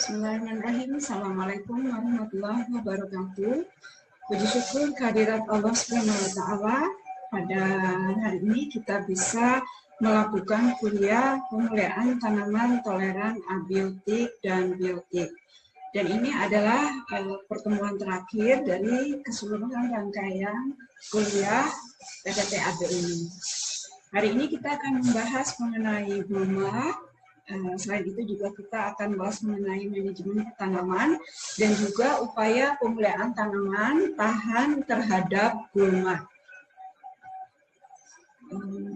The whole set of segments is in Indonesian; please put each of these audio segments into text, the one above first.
Bismillahirrahmanirrahim. Assalamualaikum warahmatullahi wabarakatuh. Puji syukur kehadirat Allah Subhanahu wa Ta'ala. Pada hari ini kita bisa melakukan kuliah pemuliaan tanaman toleran abiotik dan biotik. Dan ini adalah pertemuan terakhir dari keseluruhan rangkaian kuliah PTT-AB ini. Hari ini kita akan membahas mengenai gulma. Selain itu juga kita akan bahas mengenai manajemen tanaman dan juga upaya pemuliaan tanaman tahan terhadap gulma.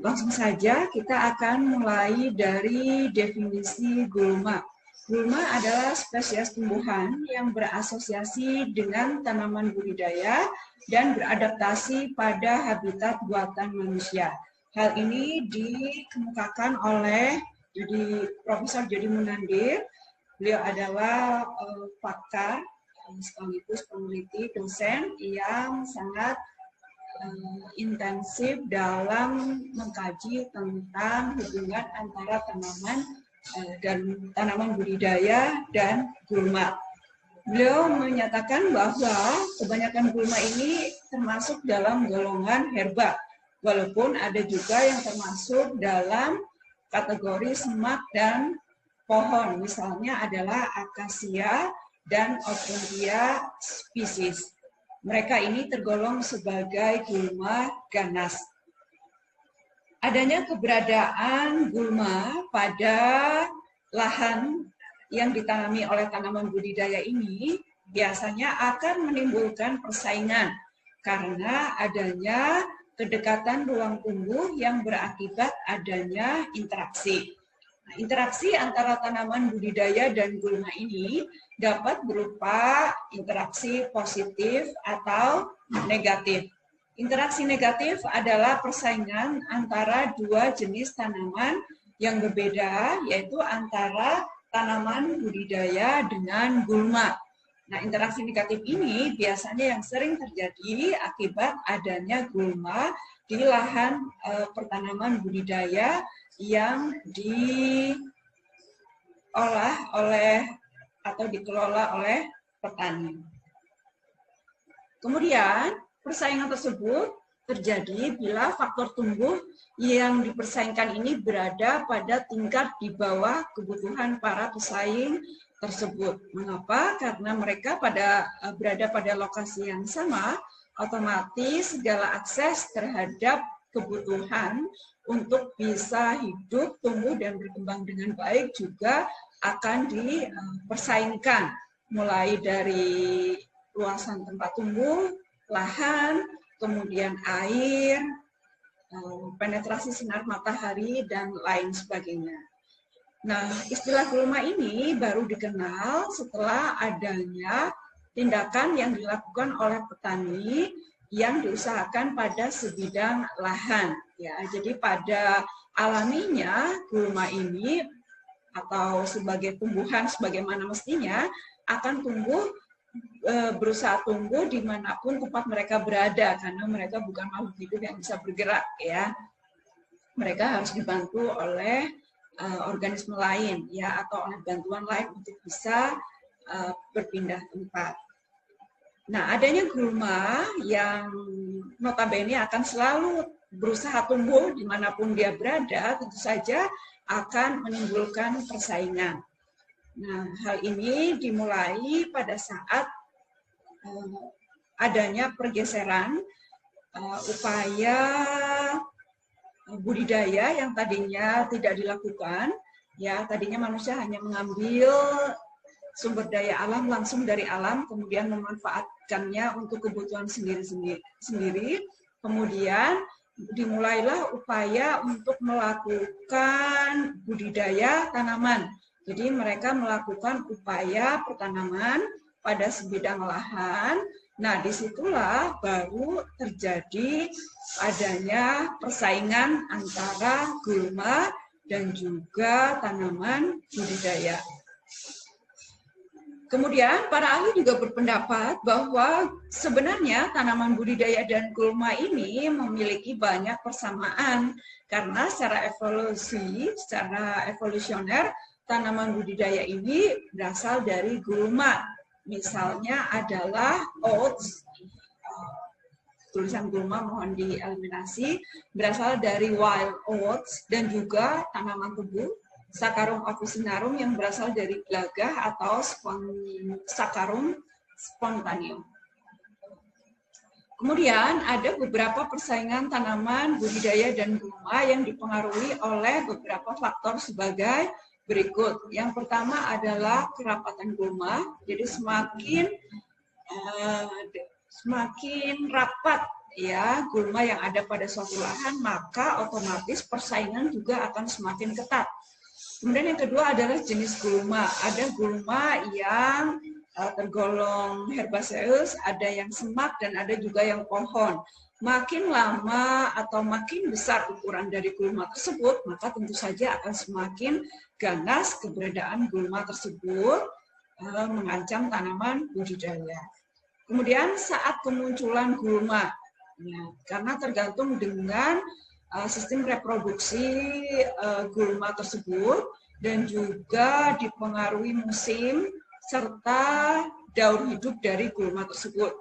Langsung saja kita akan mulai dari definisi gulma. Gulma adalah spesies tumbuhan yang berasosiasi dengan tanaman budidaya dan beradaptasi pada habitat buatan manusia. Hal ini dikemukakan oleh Profesor Jody Munandir. Beliau adalah pakar sekaligus peneliti dosen yang sangat intensif dalam mengkaji tentang hubungan antara tanaman budidaya dan gulma. Beliau menyatakan bahwa kebanyakan gulma ini termasuk dalam golongan herba, walaupun ada juga yang termasuk dalam kategori semak dan pohon, misalnya adalah akasia dan Opuntia spesies. Mereka ini tergolong sebagai gulma ganas. Adanya keberadaan gulma pada lahan yang ditanami oleh tanaman budidaya ini biasanya akan menimbulkan persaingan karena adanya kedekatan ruang tumbuh yang berakibat adanya interaksi. Nah, interaksi antara tanaman budidaya dan gulma ini dapat berupa interaksi positif atau negatif. Interaksi negatif adalah persaingan antara dua jenis tanaman yang berbeda, yaitu antara tanaman budidaya dengan gulma. Nah, interaksi negatif ini biasanya yang sering terjadi akibat adanya gulma di lahan pertanaman budidaya yang diolah oleh atau dikelola oleh petani. Kemudian, persaingan tersebut terjadi bila faktor tumbuh yang dipersaingkan ini berada pada tingkat di bawah kebutuhan para pesaing tersebut. Mengapa? Karena mereka berada pada lokasi yang sama, otomatis segala akses terhadap kebutuhan untuk bisa hidup, tumbuh, dan berkembang dengan baik juga akan dipersaingkan. Mulai dari luasan tempat tumbuh, lahan, kemudian air, penetrasi sinar matahari, dan lain sebagainya. Nah, istilah gulma ini baru dikenal setelah adanya tindakan yang dilakukan oleh petani yang diusahakan pada sebidang lahan. Ya, jadi pada alaminya gulma ini atau sebagai tumbuhan sebagaimana mestinya akan berusaha tumbuh dimanapun tempat mereka berada karena mereka bukan makhluk hidup yang bisa bergerak. Ya, mereka harus dibantu oleh organisme lain ya atau oleh bantuan lain untuk bisa berpindah tempat. Nah, adanya gulma yang notabene akan selalu berusaha tumbuh dimanapun dia berada, tentu saja akan menimbulkan persaingan. Nah, hal ini dimulai pada saat adanya pergeseran upaya budidaya yang tadinya tidak dilakukan, ya tadinya manusia hanya mengambil sumber daya alam langsung dari alam, kemudian memanfaatkannya untuk kebutuhan sendiri. Kemudian dimulailah upaya untuk melakukan budidaya tanaman. Jadi mereka melakukan upaya pertanaman pada sebidang lahan. Nah, disitulah baru terjadi adanya persaingan antara gulma dan juga tanaman budidaya. Kemudian para ahli juga berpendapat bahwa sebenarnya tanaman budidaya dan gulma ini memiliki banyak persamaan karena secara evolusioner tanaman budidaya ini berasal dari gulma. Misalnya adalah oats, tulisan gulma mohon dieliminasi, berasal dari wild oats, dan juga tanaman tebu, Saccharum officinarum yang berasal dari gelagah atau Saccharum spontaneum. Kemudian ada beberapa persaingan tanaman budidaya dan gulma yang dipengaruhi oleh beberapa faktor sebagai berikut. Yang pertama adalah kerapatan gulma, jadi semakin rapat ya gulma yang ada pada suatu lahan, maka otomatis persaingan juga akan semakin ketat. Kemudian yang kedua adalah jenis gulma. Ada gulma yang tergolong herbaceous, ada yang semak, dan ada juga yang pohon. Makin lama atau makin besar ukuran dari gulma tersebut, maka tentu saja akan semakin ganas keberadaan gulma tersebut mengancam tanaman budidaya. Kemudian saat kemunculan gulma, ya, karena tergantung dengan sistem reproduksi gulma tersebut dan juga dipengaruhi musim serta daur hidup dari gulma tersebut.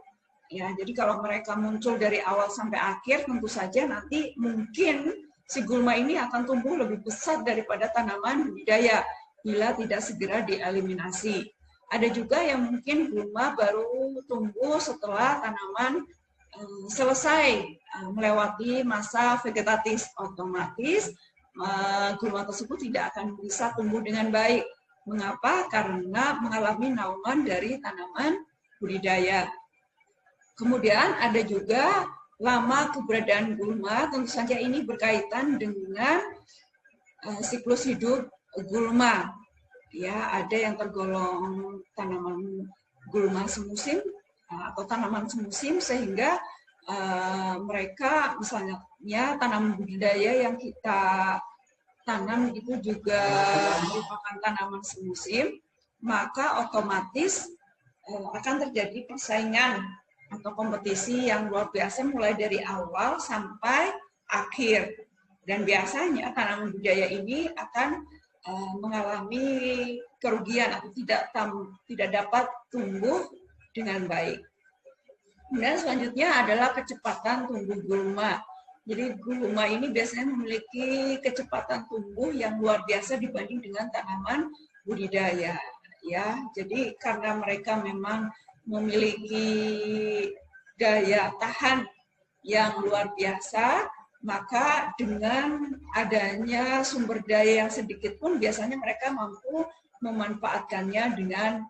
Ya, jadi kalau mereka muncul dari awal sampai akhir, tentu saja nanti mungkin si gulma ini akan tumbuh lebih besar daripada tanaman budidaya bila tidak segera dieliminasi. Ada juga yang mungkin gulma baru tumbuh setelah tanaman selesai melewati masa vegetatif, otomatis gulma tersebut tidak akan bisa tumbuh dengan baik. Mengapa? Karena mengalami naungan dari tanaman budidaya. Kemudian ada juga lama keberadaan gulma, tentu saja ini berkaitan dengan siklus hidup gulma. Ya, ada yang tergolong tanaman gulma semusim atau tanaman semusim, sehingga mereka misalnya tanaman budidaya yang kita tanam itu juga merupakan tanaman semusim, maka otomatis akan terjadi persaingan atau kompetisi yang luar biasa mulai dari awal sampai akhir. Dan biasanya tanaman budidaya ini akan mengalami kerugian atau tidak dapat tumbuh dengan baik. Kemudian selanjutnya adalah kecepatan tumbuh gulma. Jadi gulma ini biasanya memiliki kecepatan tumbuh yang luar biasa dibanding dengan tanaman budidaya. Ya, jadi karena mereka memang memiliki daya tahan yang luar biasa, maka dengan adanya sumber daya yang sedikit pun biasanya mereka mampu memanfaatkannya dengan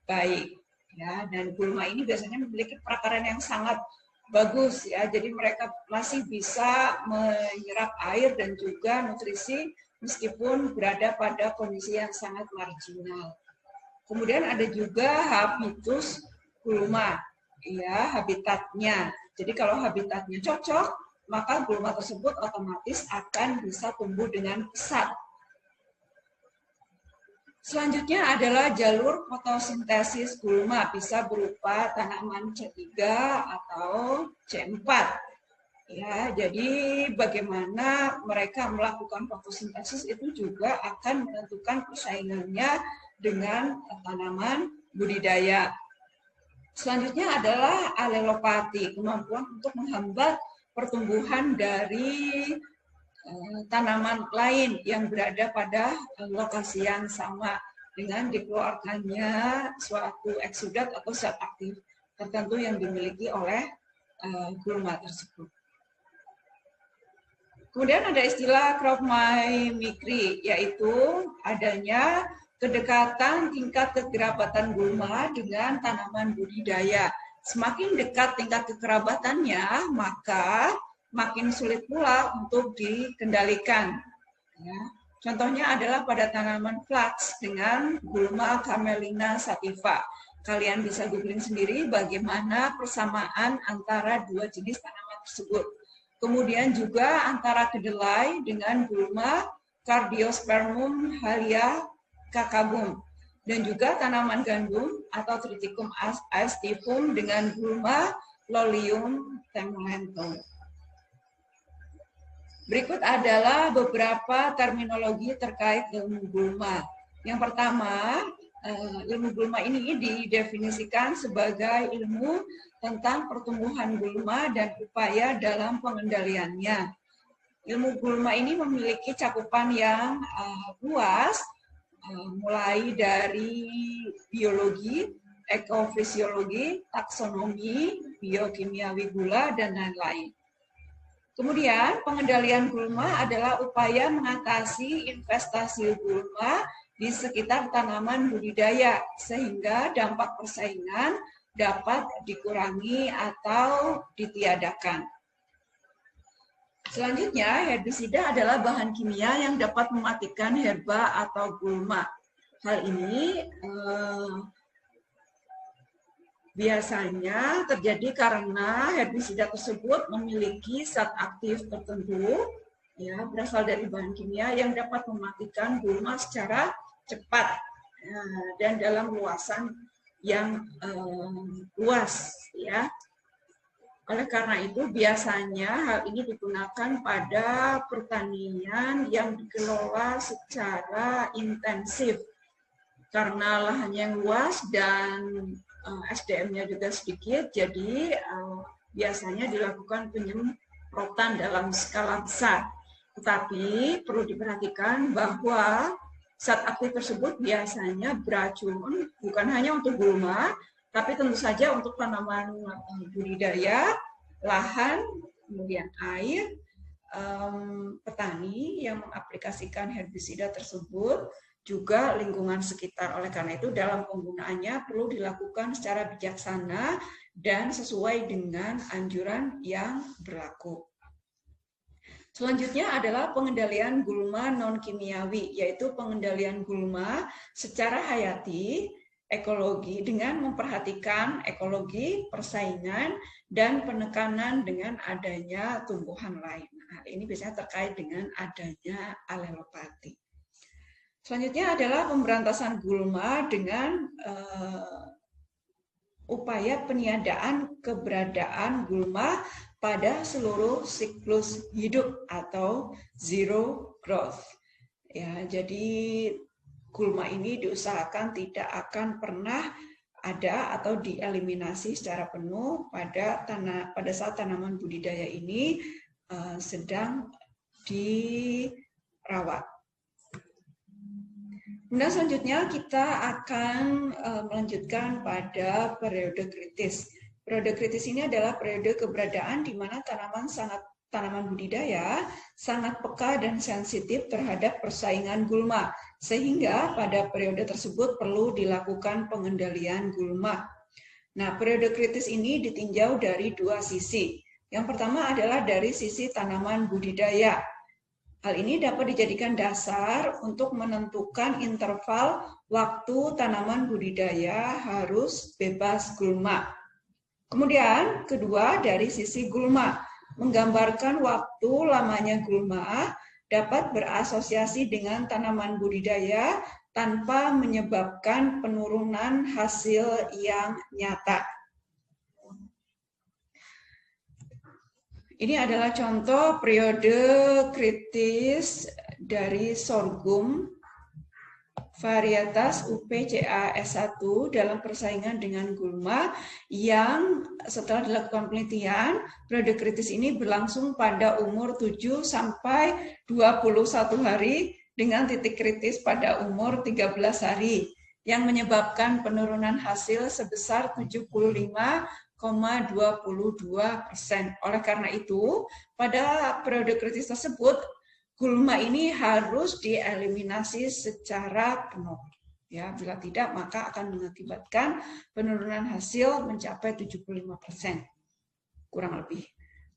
baik. Ya, dan gulma ini biasanya memiliki perakaran yang sangat bagus ya, jadi mereka masih bisa menyerap air dan juga nutrisi meskipun berada pada kondisi yang sangat marginal. Kemudian ada juga habitus gulma, ya, habitatnya. Jadi kalau habitatnya cocok, maka gulma tersebut otomatis akan bisa tumbuh dengan pesat. Selanjutnya adalah jalur fotosintesis gulma, bisa berupa tanaman C3 atau C4. Ya, jadi bagaimana mereka melakukan fotosintesis itu juga akan menentukan persaingannya dengan tanaman budidaya. Selanjutnya adalah alelopati, kemampuan untuk menghambat pertumbuhan dari tanaman lain yang berada pada lokasi yang sama dengan dikeluarkannya suatu eksudat atau zat aktif tertentu yang dimiliki oleh gulma tersebut. Kemudian ada istilah crop mimicry, yaitu adanya kedekatan tingkat kekerabatan gulma dengan tanaman budidaya. Semakin dekat tingkat kekerabatannya, maka makin sulit pula untuk dikendalikan. Ya. Contohnya adalah pada tanaman flax dengan gulma Camelina sativa. Kalian bisa googling sendiri bagaimana persamaan antara dua jenis tanaman tersebut. Kemudian juga antara kedelai dengan gulma Cardiospermum halia cacabum. Dan juga tanaman gandum atau Triticum aestivum dengan gulma Lolium temulentum. Berikut adalah beberapa terminologi terkait ilmu gulma. Yang pertama, ilmu gulma ini didefinisikan sebagai ilmu tentang pertumbuhan gulma dan upaya dalam pengendaliannya. Ilmu gulma ini memiliki cakupan yang luas, mulai dari biologi, ekofisiologi, taksonomi, biokimiawi gula, dan lain-lain. Kemudian, pengendalian gulma adalah upaya mengatasi investasi gulma di sekitar tanaman budidaya, sehingga dampak persaingan dapat dikurangi atau ditiadakan. Selanjutnya, herbisida adalah bahan kimia yang dapat mematikan herba atau gulma. Hal ini biasanya terjadi karena herbisida tersebut memiliki zat aktif tertentu, ya, berasal dari bahan kimia yang dapat mematikan gulma secara cepat dan dalam luasan yang luas, ya. Oleh karena itu, biasanya hal ini digunakan pada pertanian yang dikelola secara intensif karena lahannya yang luas dan SDM-nya juga sedikit, jadi biasanya dilakukan penyemprotan dalam skala besar. Tetapi perlu diperhatikan bahwa zat aktif tersebut biasanya beracun, bukan hanya untuk gulma, tapi tentu saja untuk tanaman budidaya, lahan, kemudian air, petani yang mengaplikasikan herbisida tersebut, juga lingkungan sekitar. Oleh karena itu, dalam penggunaannya perlu dilakukan secara bijaksana dan sesuai dengan anjuran yang berlaku. Selanjutnya adalah pengendalian gulma non-kimiawi, yaitu pengendalian gulma secara hayati, ekologi, dengan memperhatikan ekologi, persaingan, dan penekanan dengan adanya tumbuhan lain. Nah, ini biasanya terkait dengan adanya alelopati. Selanjutnya adalah pemberantasan gulma dengan upaya peniadaan keberadaan gulma pada seluruh siklus hidup atau zero growth. Ya, jadi gulma ini diusahakan tidak akan pernah ada atau dieliminasi secara penuh pada saat tanaman budidaya ini sedang dirawat. Kemudian selanjutnya kita akan melanjutkan pada periode kritis. Periode kritis ini adalah periode keberadaan di mana tanaman budidaya sangat peka dan sensitif terhadap persaingan gulma, sehingga pada periode tersebut perlu dilakukan pengendalian gulma. Nah, periode kritis ini ditinjau dari dua sisi. Yang pertama adalah dari sisi tanaman budidaya. Hal ini dapat dijadikan dasar untuk menentukan interval waktu tanaman budidaya harus bebas gulma. Kemudian, kedua dari sisi gulma, menggambarkan waktu lamanya gulma dapat berasosiasi dengan tanaman budidaya tanpa menyebabkan penurunan hasil yang nyata. Ini adalah contoh periode kritis dari sorghum varietas UPCA S1 dalam persaingan dengan gulma yang setelah dilakukan penelitian, periode kritis ini berlangsung pada umur 7 sampai 21 hari dengan titik kritis pada umur 13 hari yang menyebabkan penurunan hasil sebesar 75,22%. Oleh karena itu, pada periode kritis tersebut, gulma ini harus dieliminasi secara penuh. Ya, bila tidak, maka akan mengakibatkan penurunan hasil mencapai 75%, kurang lebih.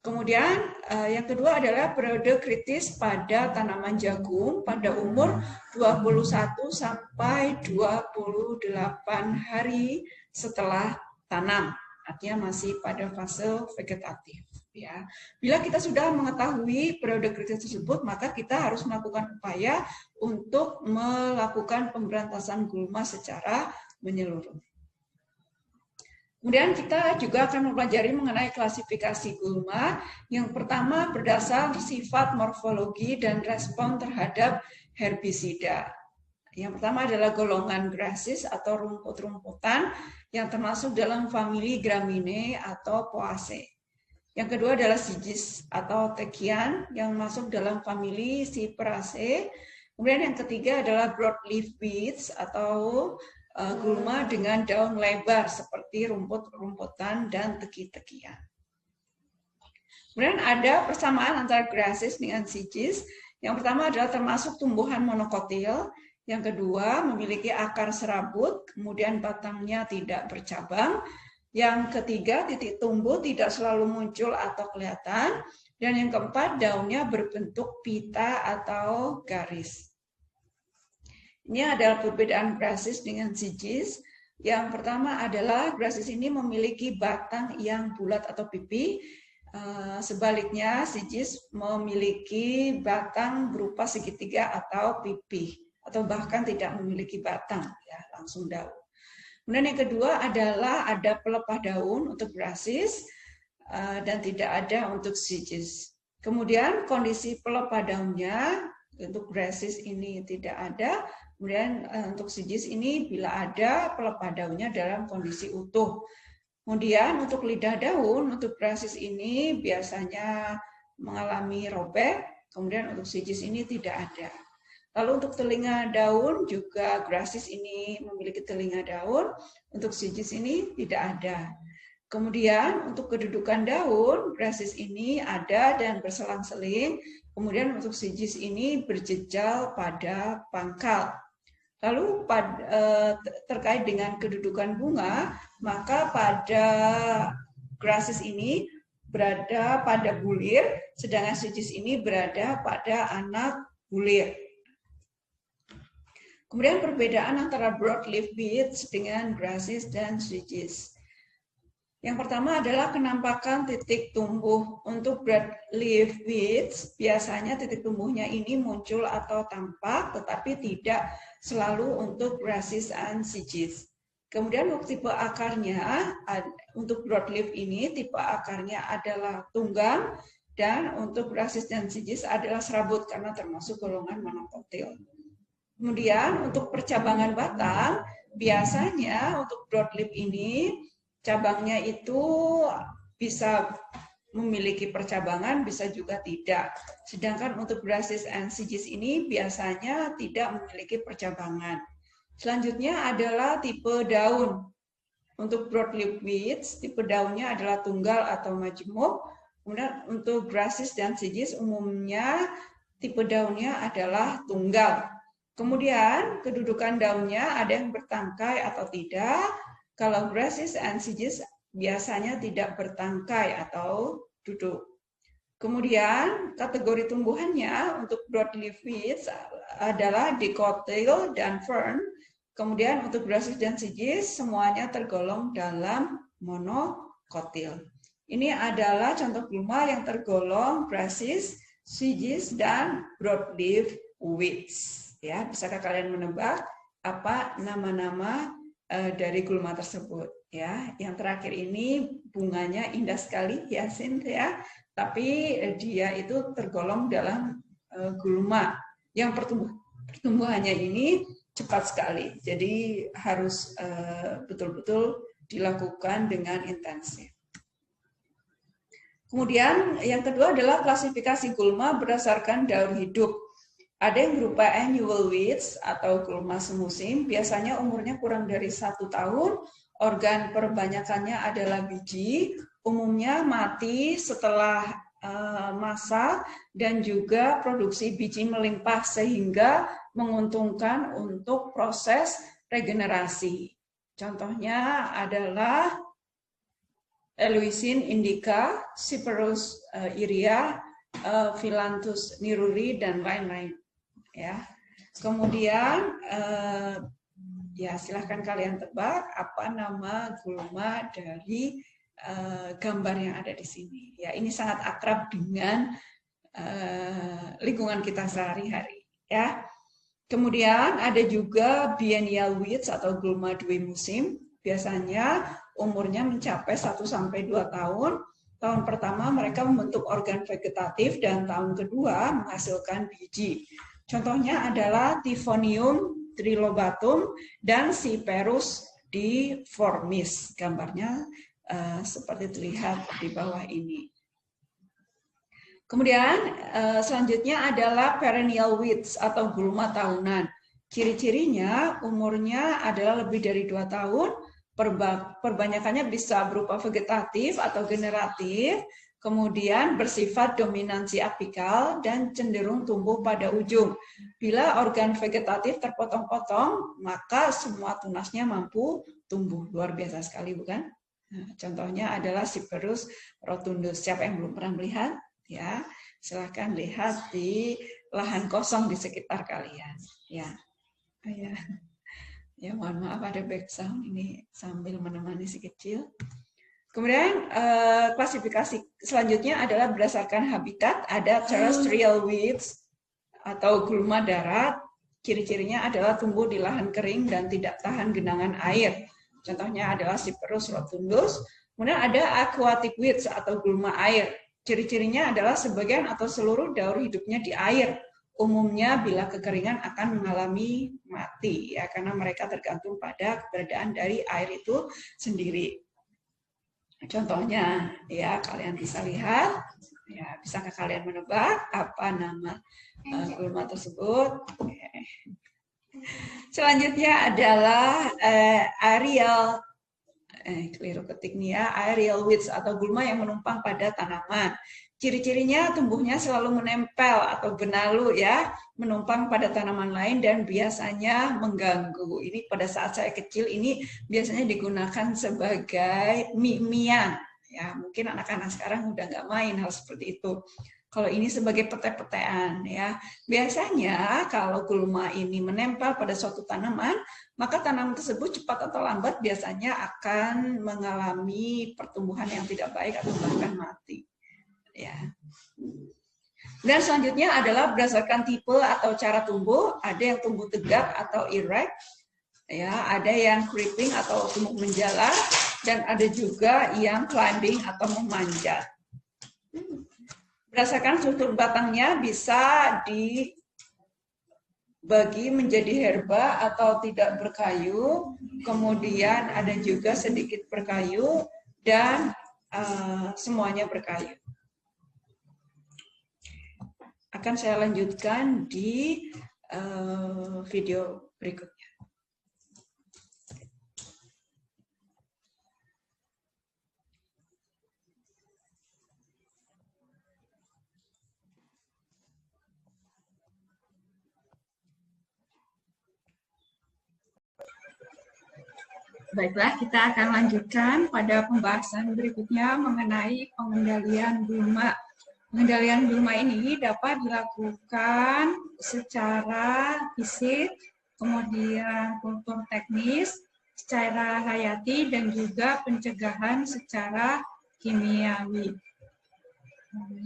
Kemudian, yang kedua adalah periode kritis pada tanaman jagung pada umur 21 sampai 28 hari setelah tanam. Artinya masih pada fase vegetatif. Ya, bila kita sudah mengetahui periode kritis tersebut, maka kita harus melakukan upaya untuk melakukan pemberantasan gulma secara menyeluruh. Kemudian kita juga akan mempelajari mengenai klasifikasi gulma. Yang pertama berdasar sifat morfologi dan respon terhadap herbisida. Yang pertama adalah golongan grassis atau rumput-rumputan yang termasuk dalam famili Gramineae atau Poaceae. Yang kedua adalah Sigis atau tekian yang masuk dalam famili Cyperaceae. Kemudian yang ketiga adalah broadleaf weeds atau gulma dengan daun lebar seperti rumput-rumputan dan teki-tekian. Kemudian ada persamaan antara grassis dengan Sigis. Yang pertama adalah termasuk tumbuhan monokotil. Yang kedua memiliki akar serabut, kemudian batangnya tidak bercabang. Yang ketiga, titik tumbuh tidak selalu muncul atau kelihatan. Dan yang keempat, daunnya berbentuk pita atau garis. Ini adalah perbedaan grassis dengan Sigis. Yang pertama adalah grassis ini memiliki batang yang bulat atau pipi. Sebaliknya, Sigis memiliki batang berupa segitiga atau pipi. Atau bahkan tidak memiliki batang, ya, langsung daun. Kemudian yang kedua adalah ada pelepah daun untuk grassis dan tidak ada untuk Sigis. Kemudian kondisi pelepah daunnya untuk grassis ini tidak ada. Kemudian untuk Sigis ini bila ada pelepah daunnya dalam kondisi utuh. Kemudian untuk lidah daun untuk grassis ini biasanya mengalami robek. Kemudian untuk Sigis ini tidak ada. Lalu untuk telinga daun juga grassis ini memiliki telinga daun, untuk Sigis ini tidak ada. Kemudian untuk kedudukan daun, grassis ini ada dan berselang-seling, kemudian untuk Sigis ini berjejal pada pangkal. Lalu terkait dengan kedudukan bunga, maka pada grassis ini berada pada bulir, sedangkan Sigis ini berada pada anak bulir. Kemudian perbedaan antara broadleaf weeds dengan grassis dan Sigis. Yang pertama adalah kenampakan titik tumbuh. Untuk broadleaf weeds, biasanya titik tumbuhnya ini muncul atau tampak, tetapi tidak selalu untuk grassis dan Sigis. Kemudian untuk tipe akarnya, untuk broadleaf ini tipe akarnya adalah tunggang, dan untuk grassis dan Sigis adalah serabut karena termasuk golongan monokotil. Kemudian untuk percabangan batang, biasanya untuk broadleaf ini cabangnya itu bisa memiliki percabangan, bisa juga tidak. Sedangkan untuk grassis and Sigis ini biasanya tidak memiliki percabangan. Selanjutnya adalah tipe daun. Untuk broadleaf weeds, tipe daunnya adalah tunggal atau majemuk. Kemudian untuk grassis dan Sigis umumnya tipe daunnya adalah tunggal. Kemudian kedudukan daunnya ada yang bertangkai atau tidak. Kalau grassis and Sigis biasanya tidak bertangkai atau duduk. Kemudian kategori tumbuhannya untuk broadleaf weeds adalah dicotyl dan fern. Kemudian untuk grassis dan Sigis semuanya tergolong dalam monocotyl. Ini adalah contoh gulma yang tergolong grassis, Sigis, dan broadleaf weeds. Ya, bisakah kalian menebak apa nama-nama dari gulma tersebut? Ya, yang terakhir ini bunganya indah sekali, Yasin, ya. Tapi dia itu tergolong dalam gulma yang pertumbuhannya ini cepat sekali. Jadi harus betul-betul dilakukan dengan intensif. Kemudian yang kedua adalah klasifikasi gulma berdasarkan daur hidup. Ada yang berupa annual weeds atau gulma semusim, biasanya umurnya kurang dari 1 tahun, organ perbanyakannya adalah biji, umumnya mati setelah masa dan juga produksi biji melimpah sehingga menguntungkan untuk proses regenerasi. Contohnya adalah Eleusin indica, Cyperus iria, Phyllanthus niruri, dan lain-lain. Ya, kemudian ya silahkan kalian tebak apa nama gulma dari gambar yang ada di sini. Ya, ini sangat akrab dengan lingkungan kita sehari-hari. Ya, kemudian ada juga biennial weeds atau gulma 2 musim. Biasanya umurnya mencapai 1 sampai 2 tahun. Tahun pertama mereka membentuk organ vegetatif dan tahun kedua menghasilkan biji. Contohnya adalah Tifonium trilobatum, dan Cyperus difformis. Gambarnya seperti terlihat di bawah ini. Kemudian selanjutnya adalah perennial weeds atau gulma tahunan. Ciri-cirinya umurnya adalah lebih dari 2 tahun, perbanyakannya bisa berupa vegetatif atau generatif, kemudian bersifat dominansi apikal dan cenderung tumbuh pada ujung. Bila organ vegetatif terpotong-potong, maka semua tunasnya mampu tumbuh. Luar biasa sekali, bukan? Nah, contohnya adalah Cyperus rotundus. Siapa yang belum pernah melihat? Ya, silahkan lihat di lahan kosong di sekitar kalian. Ya, ya mohon maaf ada back sound ini sambil menemani si kecil. Kemudian klasifikasi selanjutnya adalah berdasarkan habitat. Ada terrestrial weeds atau gulma darat. Ciri-cirinya adalah tumbuh di lahan kering dan tidak tahan genangan air. Contohnya adalah Cyperus rotundus. Kemudian ada aquatic weeds atau gulma air. Ciri-cirinya adalah sebagian atau seluruh daur hidupnya di air. Umumnya bila kekeringan akan mengalami mati, ya, karena mereka tergantung pada keberadaan dari air itu sendiri. Contohnya, ya kalian bisa lihat, ya bisakah kalian menebak apa nama gulma tersebut? Selanjutnya adalah aerial, keliru ketik nih ya, aerial weeds atau gulma yang menumpang pada tanaman. Ciri-cirinya tumbuhnya selalu menempel atau benalu ya, menumpang pada tanaman lain dan biasanya mengganggu. Ini pada saat saya kecil ini biasanya digunakan sebagai mie-mian. Ya, mungkin anak-anak sekarang udah nggak main hal seperti itu. Kalau ini sebagai pete-petean ya. Biasanya kalau gulma ini menempel pada suatu tanaman, maka tanaman tersebut cepat atau lambat biasanya akan mengalami pertumbuhan yang tidak baik atau bahkan mati. Ya. Dan selanjutnya adalah berdasarkan tipe atau cara tumbuh. Ada yang tumbuh tegak atau erect, ya, ada yang creeping atau tumbuh menjalar, dan ada juga yang climbing atau memanjat. Berdasarkan struktur batangnya bisa dibagi menjadi herba atau tidak berkayu, kemudian ada juga sedikit berkayu, dan semuanya berkayu. Akan saya lanjutkan di video berikutnya. Baiklah, kita akan lanjutkan pada pembahasan berikutnya mengenai pengendalian gulma. Pengendalian gulma ini dapat dilakukan secara fisik, kemudian kultur teknis, secara hayati, dan juga pencegahan secara kimiawi.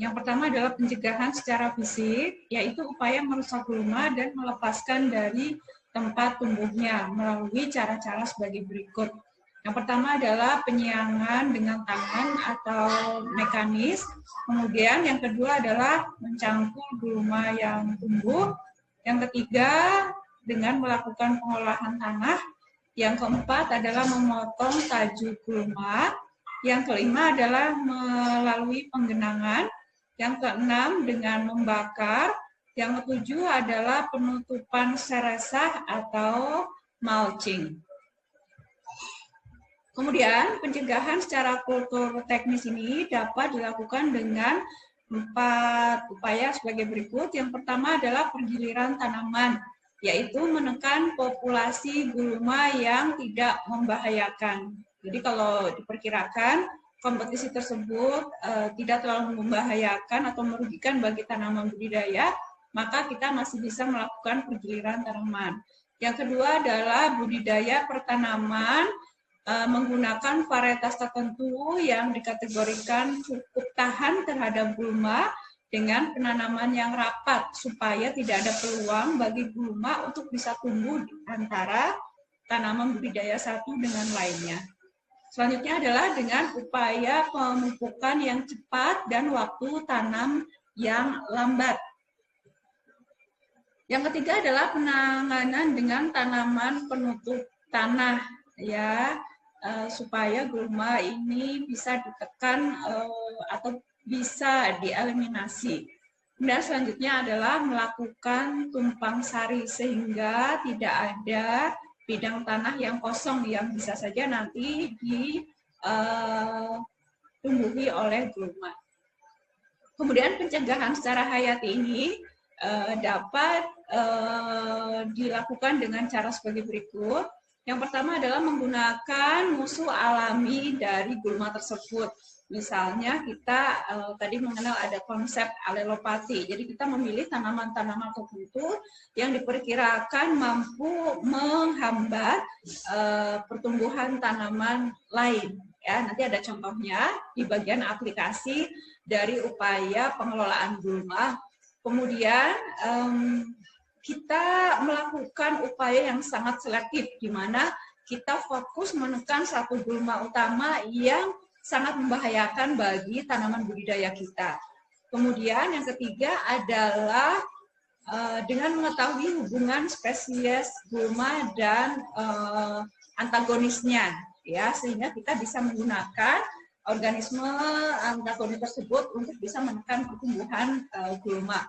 Yang pertama adalah pencegahan secara fisik, yaitu upaya merusak gulma dan melepaskan dari tempat tumbuhnya melalui cara-cara sebagai berikut. Yang pertama adalah penyiangan dengan tangan atau mekanis. Kemudian yang kedua adalah mencangkul gulma yang tumbuh. Yang ketiga dengan melakukan pengolahan tanah. Yang keempat adalah memotong tajuk gulma. Yang kelima adalah melalui penggenangan. Yang keenam dengan membakar. Yang ketujuh adalah penutupan seresah atau mulching. Kemudian pencegahan secara kultur teknis ini dapat dilakukan dengan 4 upaya sebagai berikut. Yang pertama adalah pergiliran tanaman, yaitu menekan populasi gulma yang tidak membahayakan. Jadi kalau diperkirakan kompetisi tersebut tidak terlalu membahayakan atau merugikan bagi tanaman budidaya, maka kita masih bisa melakukan pergiliran tanaman. Yang kedua adalah budidaya pertanaman menggunakan varietas tertentu yang dikategorikan cukup tahan terhadap gulma dengan penanaman yang rapat supaya tidak ada peluang bagi gulma untuk bisa tumbuh antara tanaman budidaya satu dengan lainnya. Selanjutnya adalah dengan upaya pemupukan yang cepat dan waktu tanam yang lambat. Yang ketiga adalah penanganan dengan tanaman penutup tanah, ya, supaya gulma ini bisa ditekan atau bisa dieliminasi. Kemudian selanjutnya adalah melakukan tumpang sari sehingga tidak ada bidang tanah yang kosong yang bisa saja nanti ditumbuhi oleh gulma. Kemudian pencegahan secara hayati ini dapat dilakukan dengan cara sebagai berikut. Yang pertama adalah menggunakan musuh alami dari gulma tersebut. Misalnya kita tadi mengenal ada konsep alelopati. Jadi kita memilih tanaman-tanaman tertentu yang diperkirakan mampu menghambat pertumbuhan tanaman lain. Ya, nanti ada contohnya di bagian aplikasi dari upaya pengelolaan gulma. Kemudian kita melakukan upaya yang sangat selektif, di mana kita fokus menekan satu gulma utama yang sangat membahayakan bagi tanaman budidaya kita. Kemudian yang ketiga adalah dengan mengetahui hubungan spesies gulma dan antagonisnya, ya, sehingga kita bisa menggunakan organisme antagonis tersebut untuk bisa menekan pertumbuhan gulma.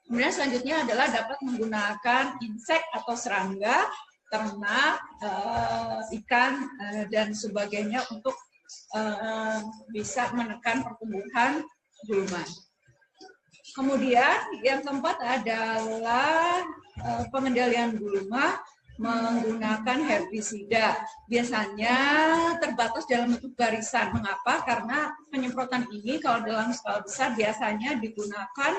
Kemudian selanjutnya adalah dapat menggunakan insek atau serangga, ternak, ikan, dan sebagainya untuk bisa menekan pertumbuhan gulma. Kemudian yang keempat adalah pengendalian gulma menggunakan herbisida. Biasanya terbatas dalam bentuk barisan. Mengapa? Karena penyemprotan ini kalau dalam skala besar biasanya digunakan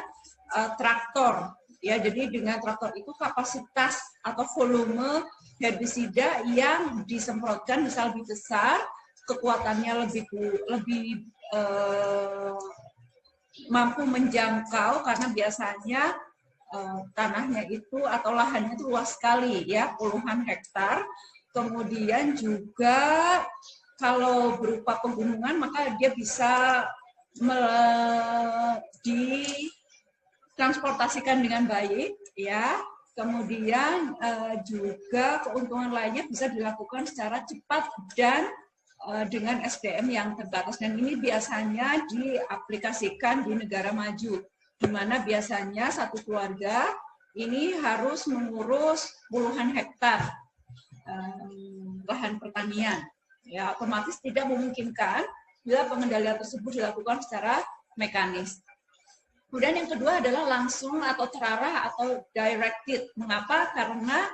traktor. Ya, jadi dengan traktor itu kapasitas atau volume herbisida yang disemprotkan bisa lebih besar, kekuatannya lebih mampu menjangkau karena biasanya tanahnya itu atau lahannya itu luas sekali, ya, puluhan hektar. Kemudian juga kalau berupa pegunungan maka dia bisa ditransportasikan dengan baik, ya. Kemudian juga keuntungan lainnya bisa dilakukan secara cepat dan dengan SDM yang terbatas, dan ini biasanya diaplikasikan di negara maju, di mana biasanya satu keluarga ini harus mengurus puluhan hektar lahan pertanian. Ya, otomatis tidak memungkinkan bila pengendalian tersebut dilakukan secara mekanis. Kemudian yang kedua adalah langsung atau terarah atau directed. Mengapa? Karena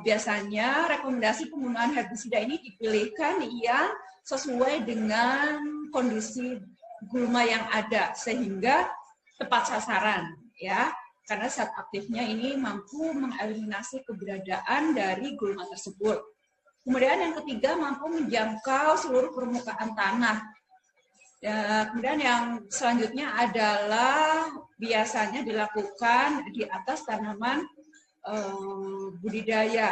biasanya rekomendasi penggunaan herbisida ini dipilihkan yang sesuai dengan kondisi gulma yang ada sehingga tepat sasaran, ya, karena zat aktifnya ini mampu mengeliminasi keberadaan dari gulma tersebut. Kemudian yang ketiga mampu menjangkau seluruh permukaan tanah. Ya, kemudian yang selanjutnya adalah biasanya dilakukan di atas tanaman budidaya,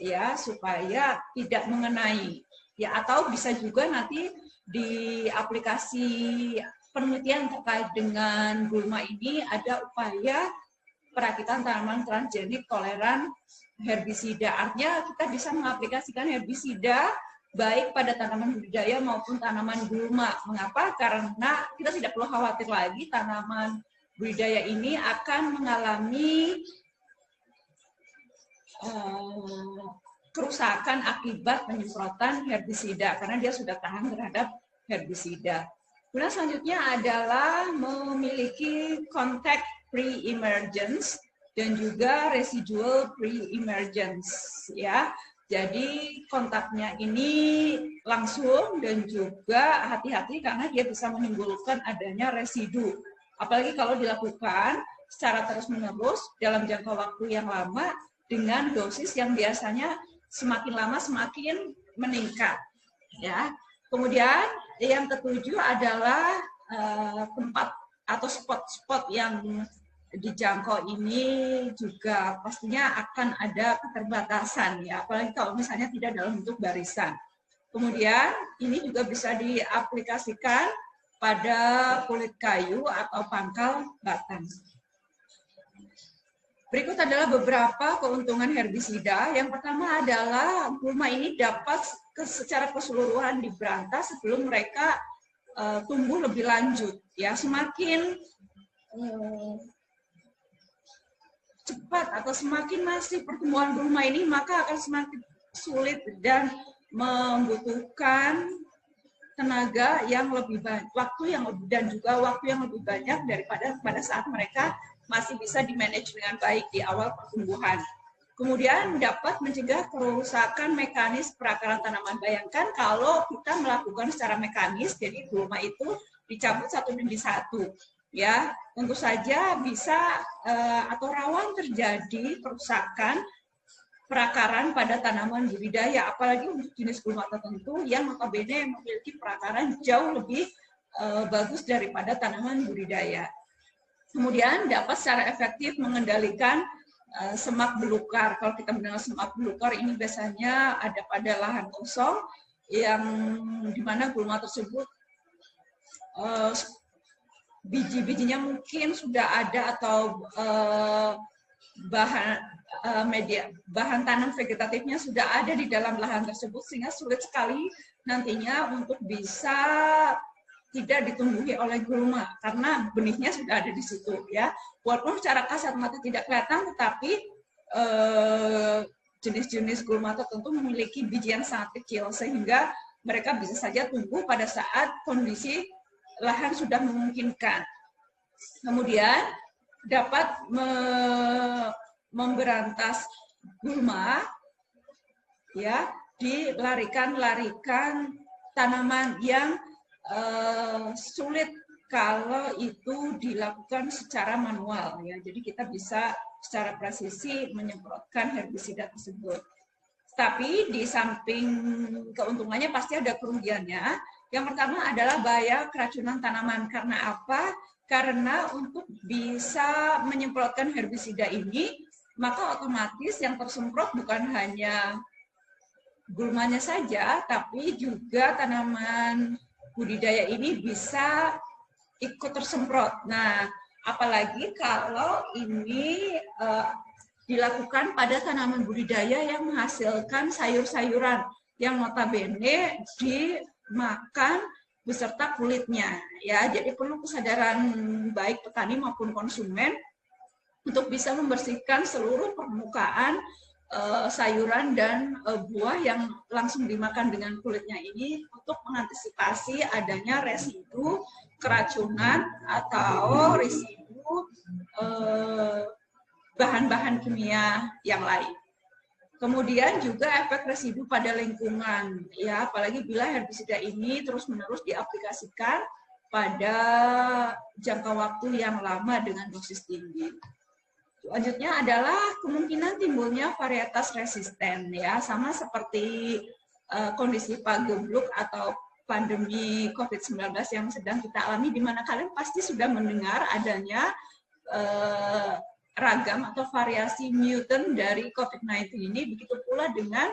ya, supaya tidak mengenai, ya, atau bisa juga nanti di aplikasi penelitian terkait dengan gulma ini ada upaya perakitan tanaman transgenik toleran herbisida. Artinya kita bisa mengaplikasikan herbisida baik pada tanaman budidaya maupun tanaman gulma. Mengapa? Karena kita tidak perlu khawatir lagi tanaman budidaya ini akan mengalami kerusakan akibat penyemprotan herbisida karena dia sudah tahan terhadap herbisida. Kemudian selanjutnya adalah memiliki contact pre-emergence dan juga residual pre-emergence, ya. Jadi kontaknya ini langsung dan juga hati-hati karena dia bisa menimbulkan adanya residu. Apalagi kalau dilakukan secara terus-menerus dalam jangka waktu yang lama dengan dosis yang biasanya semakin lama semakin meningkat, ya. Kemudian yang ketujuh adalah tempat atau spot-spot yang dijangkau ini juga pastinya akan ada keterbatasan, ya, apalagi kalau misalnya tidak dalam bentuk barisan. Kemudian ini juga bisa diaplikasikan pada kulit kayu atau pangkal batang. Berikut adalah beberapa keuntungan herbisida. Yang pertama adalah gulma ini dapat secara keseluruhan diberantas sebelum mereka tumbuh lebih lanjut. Ya, semakin cepat atau semakin masif pertumbuhan gulma ini, maka akan semakin sulit dan membutuhkan tenaga yang lebih banyak, dan juga waktu yang lebih banyak daripada pada saat mereka masih bisa dimanage dengan baik di awal pertumbuhan. Kemudian dapat mencegah kerusakan mekanis perakaran tanaman. Bayangkan kalau kita melakukan secara mekanis, jadi gulma itu dicabut satu demi satu, ya tentu saja bisa atau rawan terjadi kerusakan perakaran pada tanaman budidaya, apalagi untuk jenis gulma tertentu yang notabene memiliki perakaran jauh lebih bagus daripada tanaman budidaya. Kemudian dapat secara efektif mengendalikan semak belukar. Kalau kita mengenal semak belukar ini biasanya ada pada lahan kosong yang dimana gulma tersebut biji-bijinya mungkin sudah ada atau bahan tanam vegetatifnya sudah ada di dalam lahan tersebut, sehingga sulit sekali nantinya untuk bisa tidak ditumbuhi oleh gulma karena benihnya sudah ada di situ, ya. Walaupun secara kasat mata tidak kelihatan, tetapi jenis-jenis gulma tertentu memiliki biji yang sangat kecil sehingga mereka bisa saja tumbuh pada saat kondisi lahan sudah memungkinkan. Kemudian dapat memberantas gulma, ya, di larikan tanaman yang sulit kalau itu dilakukan secara manual, ya. Jadi kita bisa secara presisi menyemprotkan herbisida tersebut. Tapi di samping keuntungannya pasti ada kerugiannya. Yang pertama adalah bahaya keracunan tanaman. Karena apa? Karena untuk bisa menyemprotkan herbisida ini, maka otomatis yang tersemprot bukan hanya gulmanya saja, tapi juga tanaman budidaya ini bisa ikut tersemprot. Nah, apalagi kalau ini dilakukan pada tanaman budidaya yang menghasilkan sayur-sayuran yang notabene dimakan beserta kulitnya, ya. Jadi perlu kesadaran baik petani maupun konsumen untuk bisa membersihkan seluruh permukaan sayuran dan buah yang langsung dimakan dengan kulitnya ini untuk mengantisipasi adanya residu keracunan atau residu bahan-bahan kimia yang lain. Kemudian juga efek residu pada lingkungan, ya, apalagi bila herbisida ini terus-menerus diaplikasikan pada jangka waktu yang lama dengan dosis tinggi. Selanjutnya adalah kemungkinan timbulnya varietas resisten, ya, sama seperti kondisi pagebluk atau pandemi COVID-19 yang sedang kita alami, di mana kalian pasti sudah mendengar adanya ragam atau variasi mutant dari COVID-19 ini, begitu pula dengan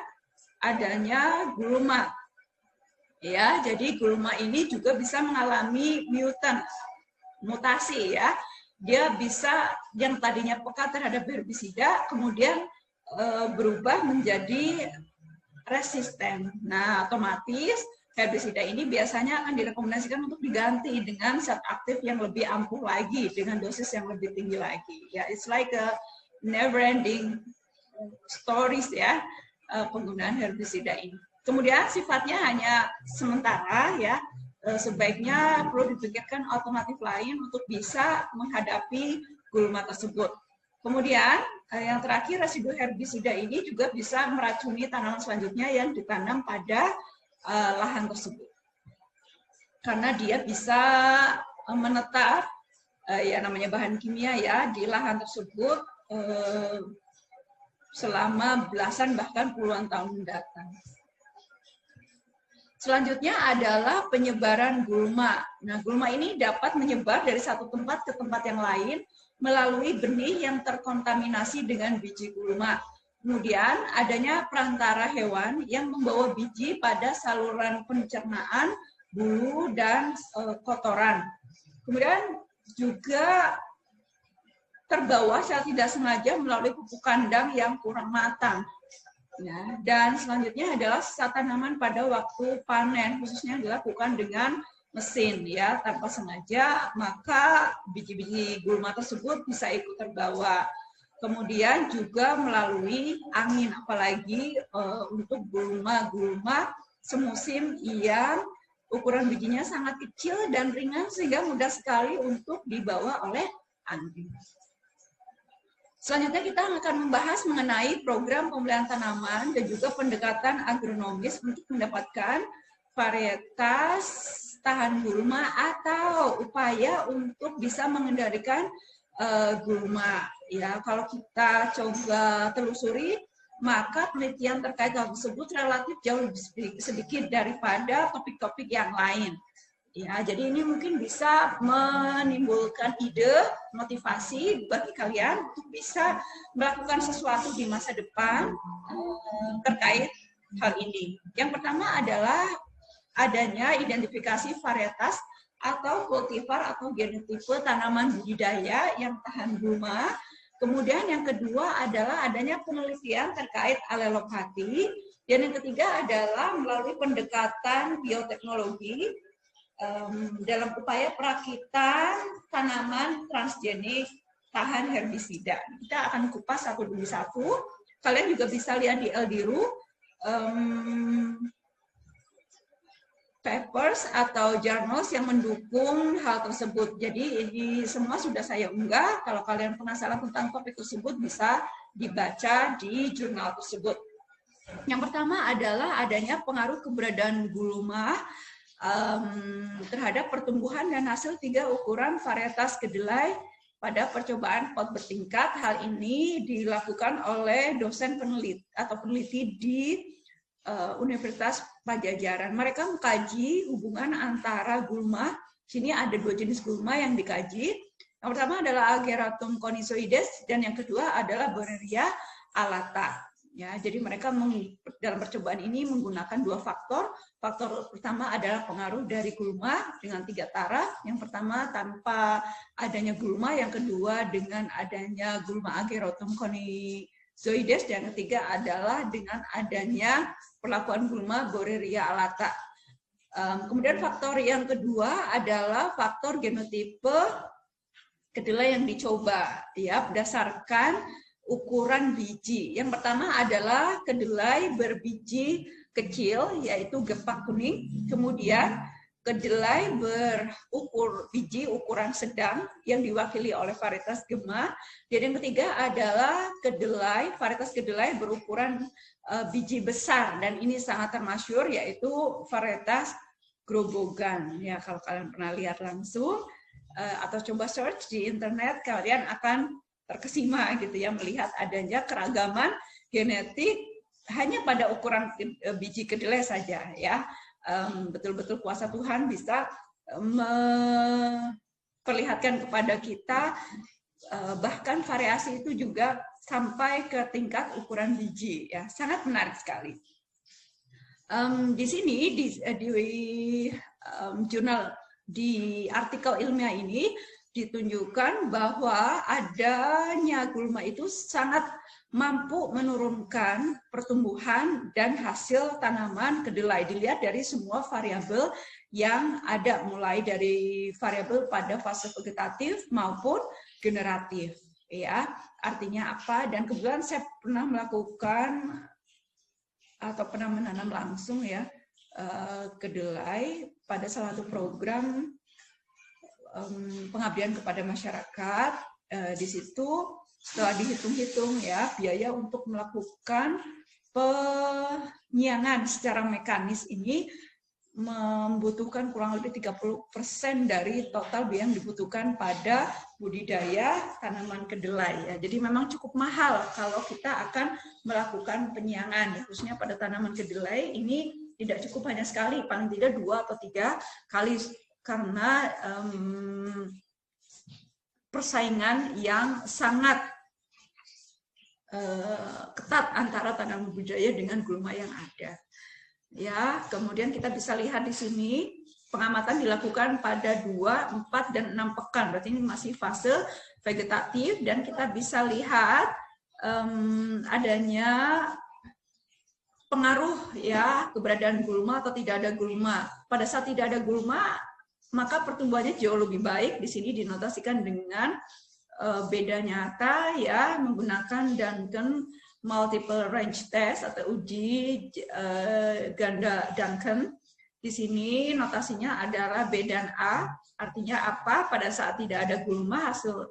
adanya gulma. Ya, jadi gulma ini juga bisa mengalami mutant, mutasi, ya. Dia bisa yang tadinya peka terhadap herbisida kemudian berubah menjadi resisten. Nah, otomatis herbisida ini biasanya akan direkomendasikan untuk diganti dengan zat aktif yang lebih ampuh lagi dengan dosis yang lebih tinggi lagi. Ya, it's like a never ending stories, ya, penggunaan herbisida ini. Kemudian sifatnya hanya sementara, ya. Sebaiknya perlu dipikirkan alternatif lain untuk bisa menghadapi gulma tersebut. Kemudian yang terakhir, residu herbisida ini juga bisa meracuni tanaman selanjutnya yang ditanam pada lahan tersebut. Karena dia bisa menetap, ya namanya bahan kimia, ya, di lahan tersebut selama belasan bahkan puluhan tahun mendatang. Selanjutnya adalah penyebaran gulma. Nah, gulma ini dapat menyebar dari satu tempat ke tempat yang lain melalui benih yang terkontaminasi dengan biji gulma. Kemudian adanya perantara hewan yang membawa biji pada saluran pencernaan, bulu, dan kotoran. Kemudian juga terbawa secara tidak sengaja melalui pupuk kandang yang kurang matang. Ya, dan selanjutnya adalah sisa tanaman pada waktu panen, khususnya dilakukan dengan mesin ya tanpa sengaja, maka biji-biji gulma tersebut bisa ikut terbawa. Kemudian juga melalui angin, apalagi untuk gulma-gulma semusim yang ukuran bijinya sangat kecil dan ringan sehingga mudah sekali untuk dibawa oleh angin. Selanjutnya kita akan membahas mengenai program pemeliharaan tanaman dan juga pendekatan agronomis untuk mendapatkan varietas tahan gulma atau upaya untuk bisa mengendalikan gulma. Ya, kalau kita coba telusuri, maka penelitian terkait hal tersebut relatif jauh lebih sedikit daripada topik-topik yang lain. Ya, jadi ini mungkin bisa menimbulkan ide, motivasi bagi kalian untuk bisa melakukan sesuatu di masa depan terkait hal ini. Yang pertama adalah adanya identifikasi varietas atau kultivar atau genotipe tanaman budidaya yang tahan gulma. Kemudian yang kedua adalah adanya penelitian terkait alelopati. Dan yang ketiga adalah melalui pendekatan bioteknologi dalam upaya perakitan tanaman transgenik tahan herbisida. Kita akan kupas satu demi satu. Kalian juga bisa lihat di Eldiru papers atau journals yang mendukung hal tersebut. Jadi ini semua sudah saya unggah. Kalau kalian penasaran tentang topik tersebut bisa dibaca di jurnal tersebut. Yang pertama adalah adanya pengaruh keberadaan gulma terhadap pertumbuhan dan hasil 3 ukuran varietas kedelai pada percobaan pot bertingkat. Hal ini dilakukan oleh dosen peneliti di Universitas Pajajaran. Mereka mengkaji hubungan antara gulma. Sini ada 2 jenis gulma yang dikaji. Yang pertama adalah Ageratum conizoides dan yang kedua adalah Borreria alata. Ya, jadi mereka dalam percobaan ini menggunakan 2 faktor. Faktor pertama adalah pengaruh dari gulma dengan 3 taraf. Yang pertama tanpa adanya gulma, yang kedua dengan adanya gulma Ageratum conizoides, dan yang ketiga adalah dengan adanya perlakuan gulma Borreria alata. Kemudian faktor yang kedua adalah faktor genotipe kedelai yang dicoba, ya, berdasarkan ukuran biji. Yang pertama adalah kedelai berbiji kecil, yaitu gepak kuning. Kemudian kedelai berukur biji ukuran sedang yang diwakili oleh varietas gema. Dan yang ketiga adalah varietas kedelai berukuran biji besar. Dan ini sangat termasyhur, yaitu varietas grobogan. Ya, kalau kalian pernah lihat langsung atau coba search di internet, kalian akan terkesima gitu ya melihat adanya keragaman genetik hanya pada ukuran biji kedelai saja ya. Betul-betul kuasa Tuhan bisa memperlihatkan kepada kita bahkan variasi itu juga sampai ke tingkat ukuran biji ya. Sangat menarik sekali. Di sini di jurnal di artikel ilmiah ini ditunjukkan bahwa adanya gulma itu sangat mampu menurunkan pertumbuhan dan hasil tanaman kedelai. Dilihat dari semua variabel yang ada, mulai dari variabel pada fase vegetatif maupun generatif. Ya, artinya apa? Dan kebetulan saya pernah melakukan atau pernah menanam langsung ya kedelai pada salah satu program pengabdian kepada masyarakat. Di situ setelah dihitung-hitung ya biaya untuk melakukan penyiangan secara mekanis ini membutuhkan kurang lebih 30% dari total biaya yang dibutuhkan pada budidaya tanaman kedelai ya. Jadi memang cukup mahal kalau kita akan melakukan penyiangan, khususnya pada tanaman kedelai ini tidak cukup hanya sekali, paling tidak 2 atau 3 kali karena persaingan yang sangat ketat antara tanaman budidaya dengan gulma yang ada. Ya, kemudian kita bisa lihat di sini pengamatan dilakukan pada 2, 4, dan 6 pekan. Berarti ini masih fase vegetatif dan kita bisa lihat adanya pengaruh ya keberadaan gulma atau tidak ada gulma. Pada saat tidak ada gulma, maka pertumbuhannya jauh lebih baik. Di sini dinotasikan dengan beda nyata ya menggunakan Duncan multiple range test atau uji ganda Duncan. Di sini notasinya adalah B dan A. Artinya apa? Pada saat tidak ada gulma hasil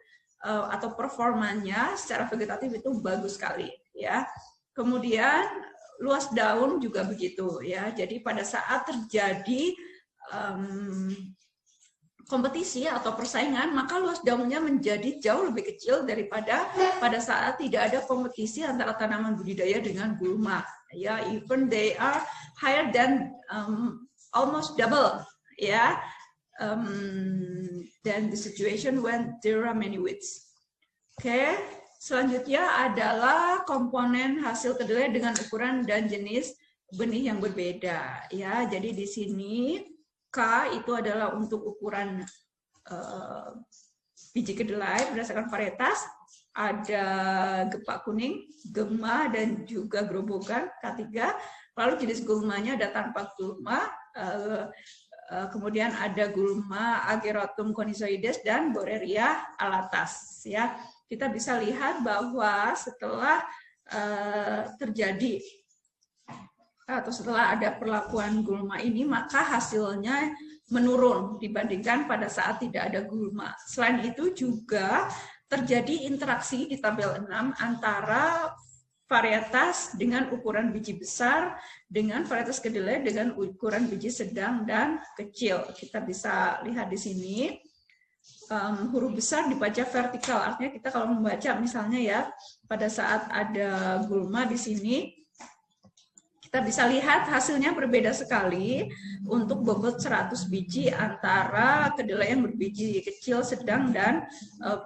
atau performanya secara vegetatif itu bagus sekali ya. Kemudian luas daun juga begitu ya. Jadi pada saat terjadi kompetisi atau persaingan, maka luas daunnya menjadi jauh lebih kecil daripada pada saat tidak ada kompetisi antara tanaman budidaya dengan gulma. Ya, even they are higher than almost double. Ya, than the situation when there are many weeds. Oke. Selanjutnya adalah komponen hasil kedelai dengan ukuran dan jenis benih yang berbeda. Ya, jadi di sini K itu adalah untuk ukuran biji kedelai berdasarkan varietas. Ada gepak kuning, gema, dan juga grobogan K3. Lalu jenis gulmanya ada tanpa gulma. Kemudian ada gulma Agerotum conizoides dan Borreria alatas. Ya. Kita bisa lihat bahwa setelah terjadi atau setelah ada perlakuan gulma ini, maka hasilnya menurun dibandingkan pada saat tidak ada gulma. Selain itu juga terjadi interaksi di tabel 6 antara varietas dengan ukuran biji besar dengan varietas kedelai dengan ukuran biji sedang dan kecil. Kita bisa lihat di sini. Huruf besar dibaca vertikal, artinya kita kalau membaca misalnya ya pada saat ada gulma di sini kita bisa lihat hasilnya berbeda sekali untuk bobot 100 biji antara kedelai yang berbiji kecil, sedang, dan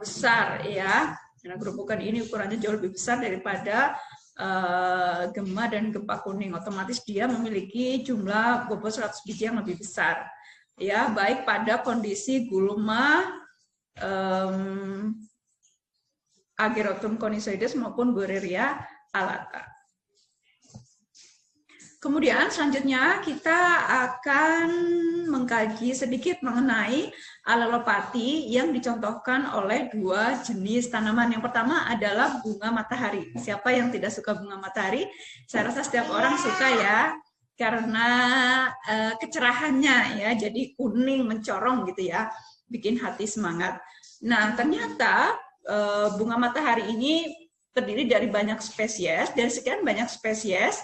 besar ya. Nah, gerobokan ini ukurannya jauh lebih besar daripada gema dan gepak kuning, otomatis dia memiliki jumlah bobot 100 biji yang lebih besar ya, baik pada kondisi gulma Agerotum conizoides maupun Borreria alata. Kemudian selanjutnya kita akan mengkaji sedikit mengenai alelopati yang dicontohkan oleh 2 jenis tanaman. Yang pertama adalah bunga matahari. Siapa yang tidak suka bunga matahari? Saya rasa setiap orang suka ya, karena kecerahannya ya, jadi kuning mencorong gitu ya, bikin hati semangat. Nah, ternyata bunga matahari ini terdiri dari banyak spesies, dan sekian banyak spesies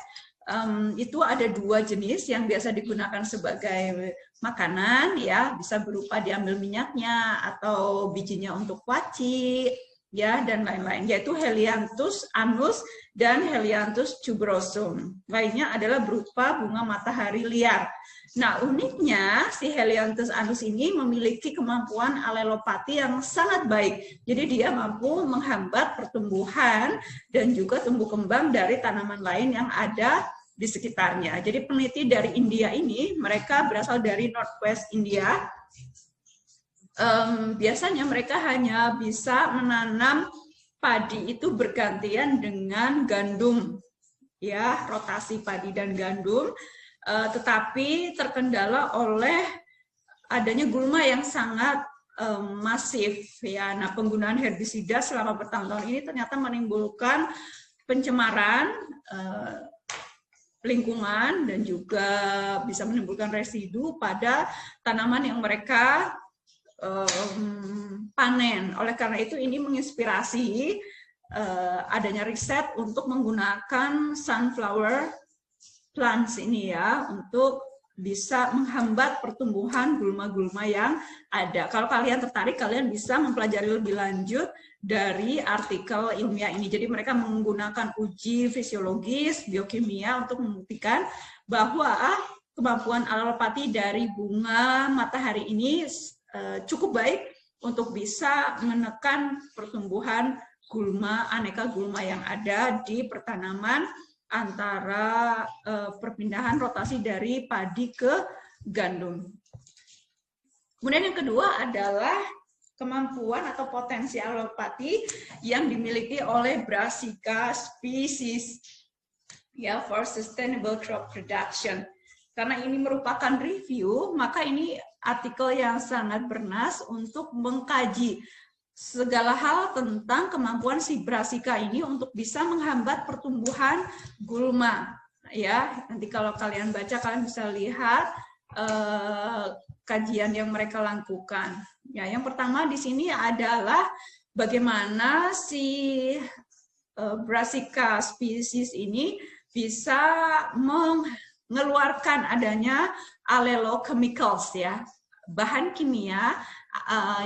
itu ada 2 jenis yang biasa digunakan sebagai makanan ya, bisa berupa diambil minyaknya atau bijinya untuk kuaci ya, dan lain-lain, yaitu Helianthus annus dan Helianthus tuberosum. Lainnya adalah berupa bunga matahari liar. Nah, uniknya si Helianthus annus ini memiliki kemampuan alelopati yang sangat baik. Jadi dia mampu menghambat pertumbuhan dan juga tumbuh kembang dari tanaman lain yang ada di sekitarnya. Jadi peneliti dari India ini, mereka berasal dari Northwest India. Biasanya mereka hanya bisa menanam padi itu bergantian dengan gandum, ya, rotasi padi dan gandum. Tetapi terkendala oleh adanya gulma yang sangat masif ya. Nah, penggunaan herbisida selama bertahun-tahun ini ternyata menimbulkan pencemaran lingkungan dan juga bisa menimbulkan residu pada tanaman yang mereka panen. Oleh karena itu ini menginspirasi adanya riset untuk menggunakan sunflower plants ini ya, untuk bisa menghambat pertumbuhan gulma-gulma yang ada. Kalau kalian tertarik, kalian bisa mempelajari lebih lanjut dari artikel ilmiah ini. Jadi mereka menggunakan uji fisiologis, biokimia untuk membuktikan bahwa kemampuan alelopati dari bunga matahari ini cukup baik untuk bisa menekan pertumbuhan gulma, aneka gulma yang ada di pertanaman antara perpindahan rotasi dari padi ke gandum. Kemudian yang kedua adalah kemampuan atau potensi alopati yang dimiliki oleh Brassica species ya for sustainable crop production. Karena ini merupakan review, maka ini artikel yang sangat bernas untuk mengkaji segala hal tentang kemampuan si Brassica ini untuk bisa menghambat pertumbuhan gulma. Ya, nanti kalau kalian baca kalian bisa lihat kajian yang mereka lakukan. Ya, yang pertama di sini adalah bagaimana si Brassica species ini bisa mengeluarkan adanya allelochemicals ya, bahan kimia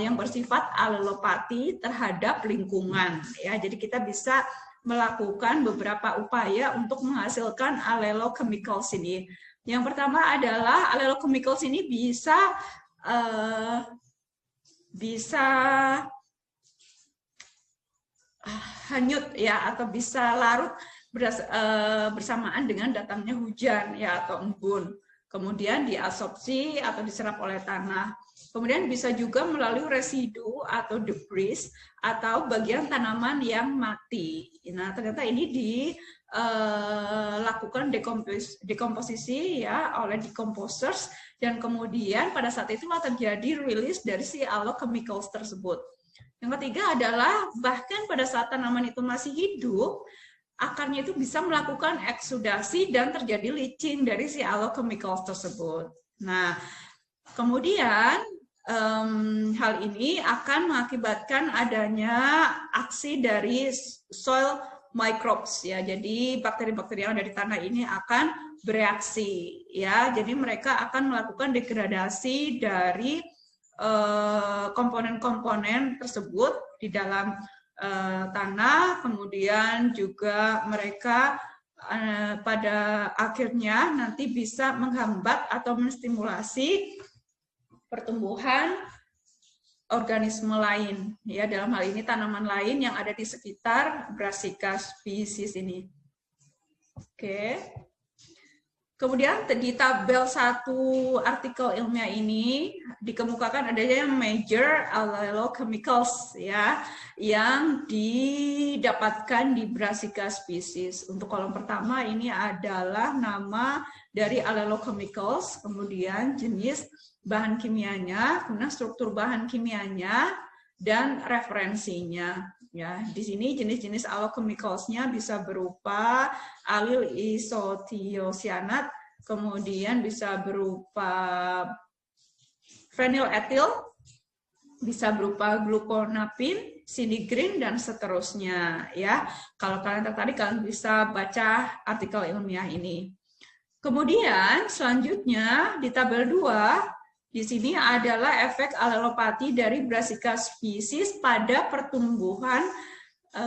yang bersifat allelopati terhadap lingkungan ya. Jadi kita bisa melakukan beberapa upaya untuk menghasilkan allelochemicals ini. Yang pertama adalah allelochemicals ini bisa hanyut ya, atau bisa larut bersamaan dengan datangnya hujan ya atau embun. Kemudian diabsorpsi atau diserap oleh tanah. Kemudian bisa juga melalui residu atau debris atau bagian tanaman yang mati. Nah, ternyata ini dilakukan dekomposisi ya oleh decomposers, dan kemudian pada saat itulah terjadi rilis dari si allochemicals tersebut. Yang ketiga adalah bahkan pada saat tanaman itu masih hidup, akarnya itu bisa melakukan eksudasi dan terjadi leaching dari si allochemicals tersebut. Nah, kemudian hal ini akan mengakibatkan adanya aksi dari soil microbes ya. Jadi bakteri-bakteri yang ada di tanah ini akan bereaksi ya. Jadi mereka akan melakukan degradasi dari komponen-komponen tersebut di dalam tanah. Kemudian juga mereka pada akhirnya nanti bisa menghambat atau menstimulasi pertumbuhan organisme lain ya, dalam hal ini tanaman lain yang ada di sekitar Brassica species ini. Oke. Kemudian di tabel 1 artikel ilmiah ini dikemukakan adanya major allelochemicals ya yang didapatkan di Brassica species. Untuk kolom pertama ini adalah nama dari allelochemicals, kemudian jenis bahan kimianya, kemudian struktur bahan kimianya, dan referensinya. Ya, di sini jenis-jenis allochemicals-nya bisa berupa alil isothiocyanat, kemudian bisa berupa phenyletil, bisa berupa gluconapin, sinigrin, dan seterusnya. Ya, kalau kalian tertarik, kalian bisa baca artikel ilmiah ini. Kemudian selanjutnya di tabel 2. Di sini adalah efek allelopati dari Brassica species pada pertumbuhan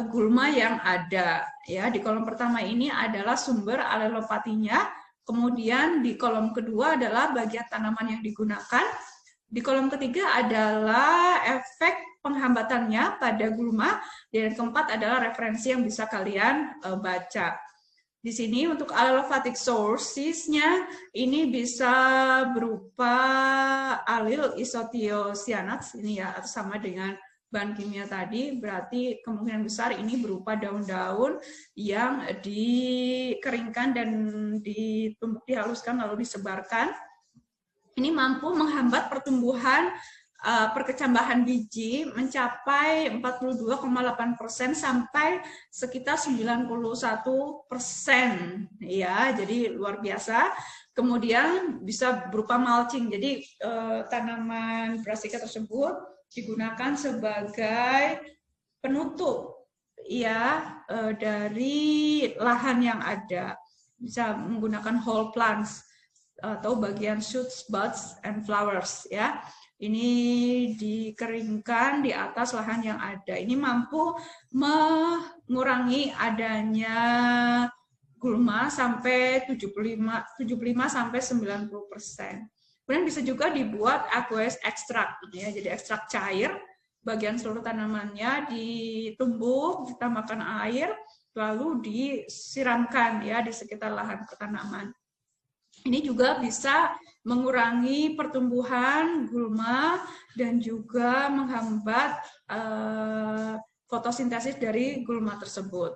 gulma yang ada. Ya, di kolom pertama ini adalah sumber allelopatinya. Kemudian di kolom kedua adalah bagian tanaman yang digunakan. Di kolom ketiga adalah efek penghambatannya pada gulma. Dan keempat adalah referensi yang bisa kalian baca. Di sini untuk allopatic sources-nya ini bisa berupa alil isothiocyanat ini ya, atau sama dengan bahan kimia tadi, berarti kemungkinan besar ini berupa daun-daun yang dikeringkan dan ditumbuk, dihaluskan lalu disebarkan. Ini mampu menghambat pertumbuhan perkecambahan biji mencapai 42,8% sampai sekitar 91% ya, jadi luar biasa. Kemudian bisa berupa mulching, jadi tanaman Brassica tersebut digunakan sebagai penutup ya dari lahan yang ada, bisa menggunakan whole plants atau bagian shoots, buds, and flowers ya. Ini dikeringkan di atas lahan yang ada. Ini mampu mengurangi adanya gulma sampai 75 sampai 90%. Kemudian bisa juga dibuat aqueous extract ya, jadi ekstrak cair. Bagian seluruh tanamannya ditumbuk, ditambahkan air, lalu disiramkan ya di sekitar lahan tanaman. Ini juga bisa mengurangi pertumbuhan gulma dan juga menghambat fotosintesis dari gulma tersebut.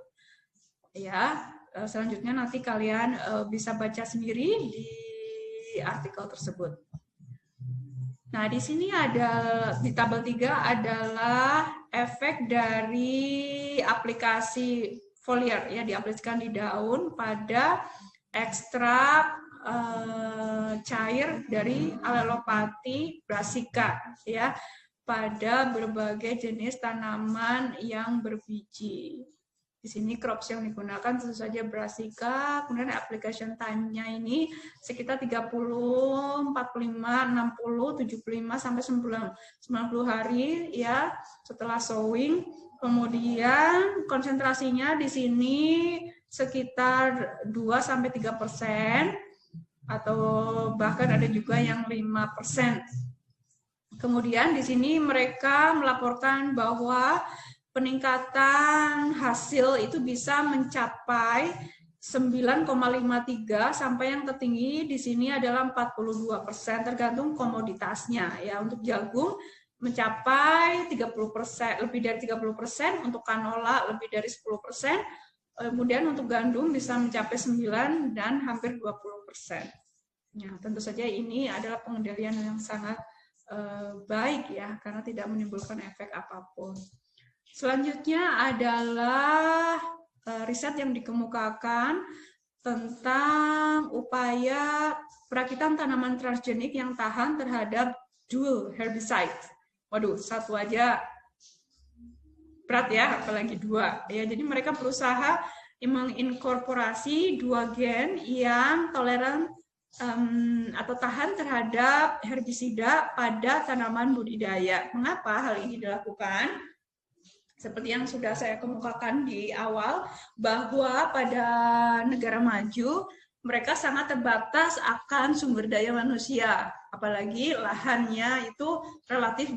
Ya, selanjutnya nanti kalian bisa baca sendiri di artikel tersebut. Nah, di sini ada di tabel 3 adalah efek dari aplikasi foliar ya, diaplikasikan di daun pada ekstrak cair dari Allelopati brassica ya, pada berbagai jenis tanaman yang berbiji. Di sini crops yang digunakan tentu saja brassica, kemudian application time-nya ini sekitar 30, 45, 60, 75 sampai 90 hari ya setelah sowing. Kemudian konsentrasinya di sini sekitar 2 sampai 3% atau bahkan ada juga yang 5%. Kemudian di sini mereka melaporkan bahwa peningkatan hasil itu bisa mencapai 9,53 sampai yang tertinggi di sini adalah 42%, tergantung komoditasnya ya. Untuk jagung mencapai 30%, lebih dari 30%, untuk canola lebih dari 10%, kemudian untuk gandum bisa mencapai 9 dan hampir 20%. Ya, tentu saja ini adalah pengendalian yang sangat baik ya, karena tidak menimbulkan efek apapun. Selanjutnya adalah riset yang dikemukakan tentang upaya perakitan tanaman transgenik yang tahan terhadap dual herbicide. Waduh, satu aja berat ya, apalagi dua. Ya, jadi mereka berusaha menginkorporasi dua gen yang toleran atau tahan terhadap herbisida pada tanaman budidaya. Mengapa hal ini dilakukan? Seperti yang sudah saya kemukakan di awal, bahwa pada negara maju, mereka sangat terbatas akan sumber daya manusia. Apalagi lahannya itu relatif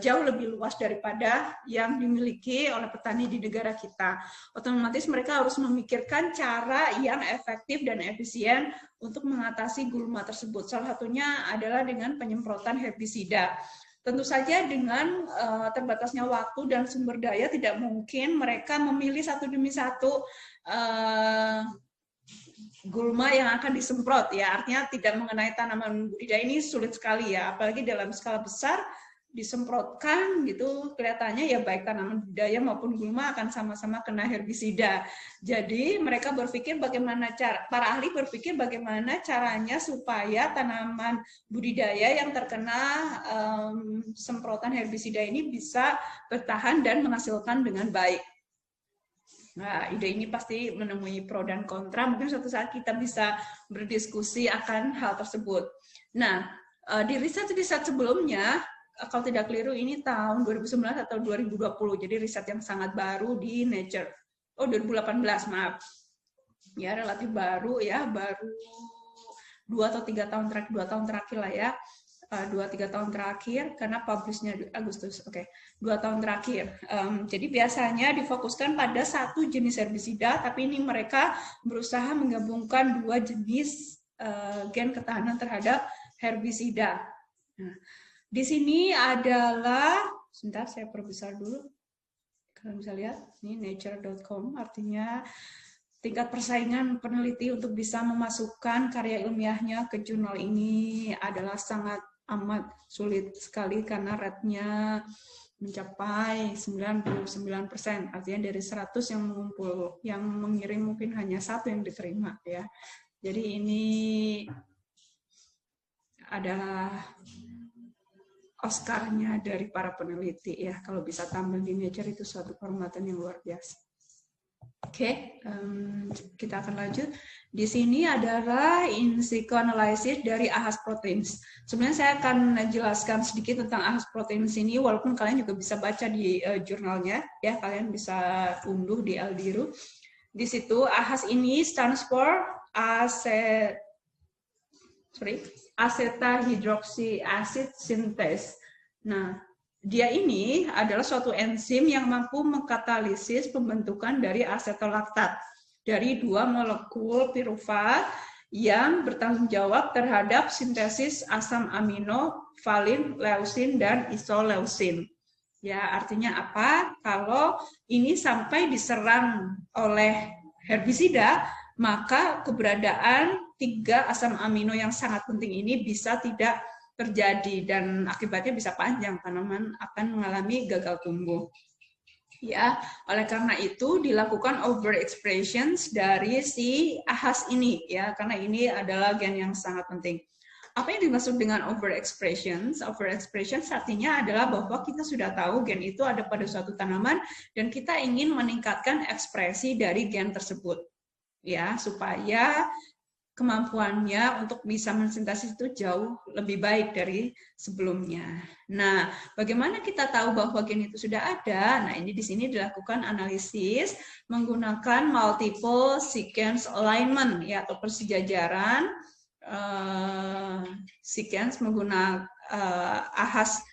jauh lebih luas daripada yang dimiliki oleh petani di negara kita. Otomatis mereka harus memikirkan cara yang efektif dan efisien untuk mengatasi gulma tersebut. Salah satunya adalah dengan penyemprotan herbisida. Tentu saja dengan terbatasnya waktu dan sumber daya tidak mungkin mereka memilih satu demi satu gulma yang akan disemprot ya. Artinya tidak mengenai tanaman budidaya ini sulit sekali ya, apalagi dalam skala besar disemprotkan gitu, kelihatannya ya baik tanaman budidaya maupun gulma akan sama-sama kena herbisida. Jadi mereka berpikir bagaimana para ahli berpikir bagaimana caranya supaya tanaman budidaya yang terkena semprotan herbisida ini bisa bertahan dan menghasilkan dengan baik. Nah, ide ini pasti menemui pro dan kontra. Mungkin suatu saat kita bisa berdiskusi akan hal tersebut. Nah, di riset-riset sebelumnya, kalau tidak keliru ini tahun 2019 atau 2020, jadi riset yang sangat baru di Nature. Oh, 2018, maaf. Ya, relatif baru ya, baru 2 atau 3 tahun terakhir, 2 tahun terakhir lah ya. 2-3 tahun terakhir, karena publishnya Agustus, oke, 2 tahun terakhir. Jadi biasanya difokuskan pada satu jenis herbisida, tapi ini mereka berusaha menggabungkan 2 jenis gen ketahanan terhadap herbisida. Nah, di sini adalah, sebentar saya perbesar dulu, kalian bisa lihat, ini nature.com, artinya tingkat persaingan peneliti untuk bisa memasukkan karya ilmiahnya ke jurnal ini adalah sangat amat sulit sekali, karena rate-nya mencapai 99%, artinya dari 100 yang mengumpul, yang mengirim mungkin hanya 1 yang diterima ya. Jadi ini adalah Oscar-nya dari para peneliti ya, kalau bisa tampil di Nature itu suatu kehormatan yang luar biasa. Oke, kita akan lanjut. Di sini adalah in situ analysis dari AHAS Proteins. Sebenarnya saya akan jelaskan sedikit tentang AHAS Proteins ini, walaupun kalian juga bisa baca di jurnalnya ya, kalian bisa unduh di Aldiru. Di situ AHAS ini stands for acetahydroxy acid synthase. Nah, dia ini adalah suatu enzim yang mampu mengkatalisis pembentukan dari asetolaktat dari 2 molekul pirufat yang bertanggung jawab terhadap sintesis asam amino, valin, leusin, dan isoleusin. Ya, artinya apa? Kalau ini sampai diserang oleh herbisida, maka keberadaan 3 asam amino yang sangat penting ini bisa tidak terjadi dan akibatnya bisa panjang, tanaman akan mengalami gagal tumbuh. Ya, oleh karena itu dilakukan overexpressions dari si AHAS ini ya, karena ini adalah gen yang sangat penting. Apa yang dimaksud dengan overexpressions? Overexpressions artinya adalah bahwa kita sudah tahu gen itu ada pada suatu tanaman dan kita ingin meningkatkan ekspresi dari gen tersebut. Ya, supaya kemampuannya untuk bisa mensintesis itu jauh lebih baik dari sebelumnya. Nah, bagaimana kita tahu bahwa gen itu sudah ada? Nah, ini di sini dilakukan analisis menggunakan multiple sequence alignment ya, atau persejajaran sequence menggunakan AHAS,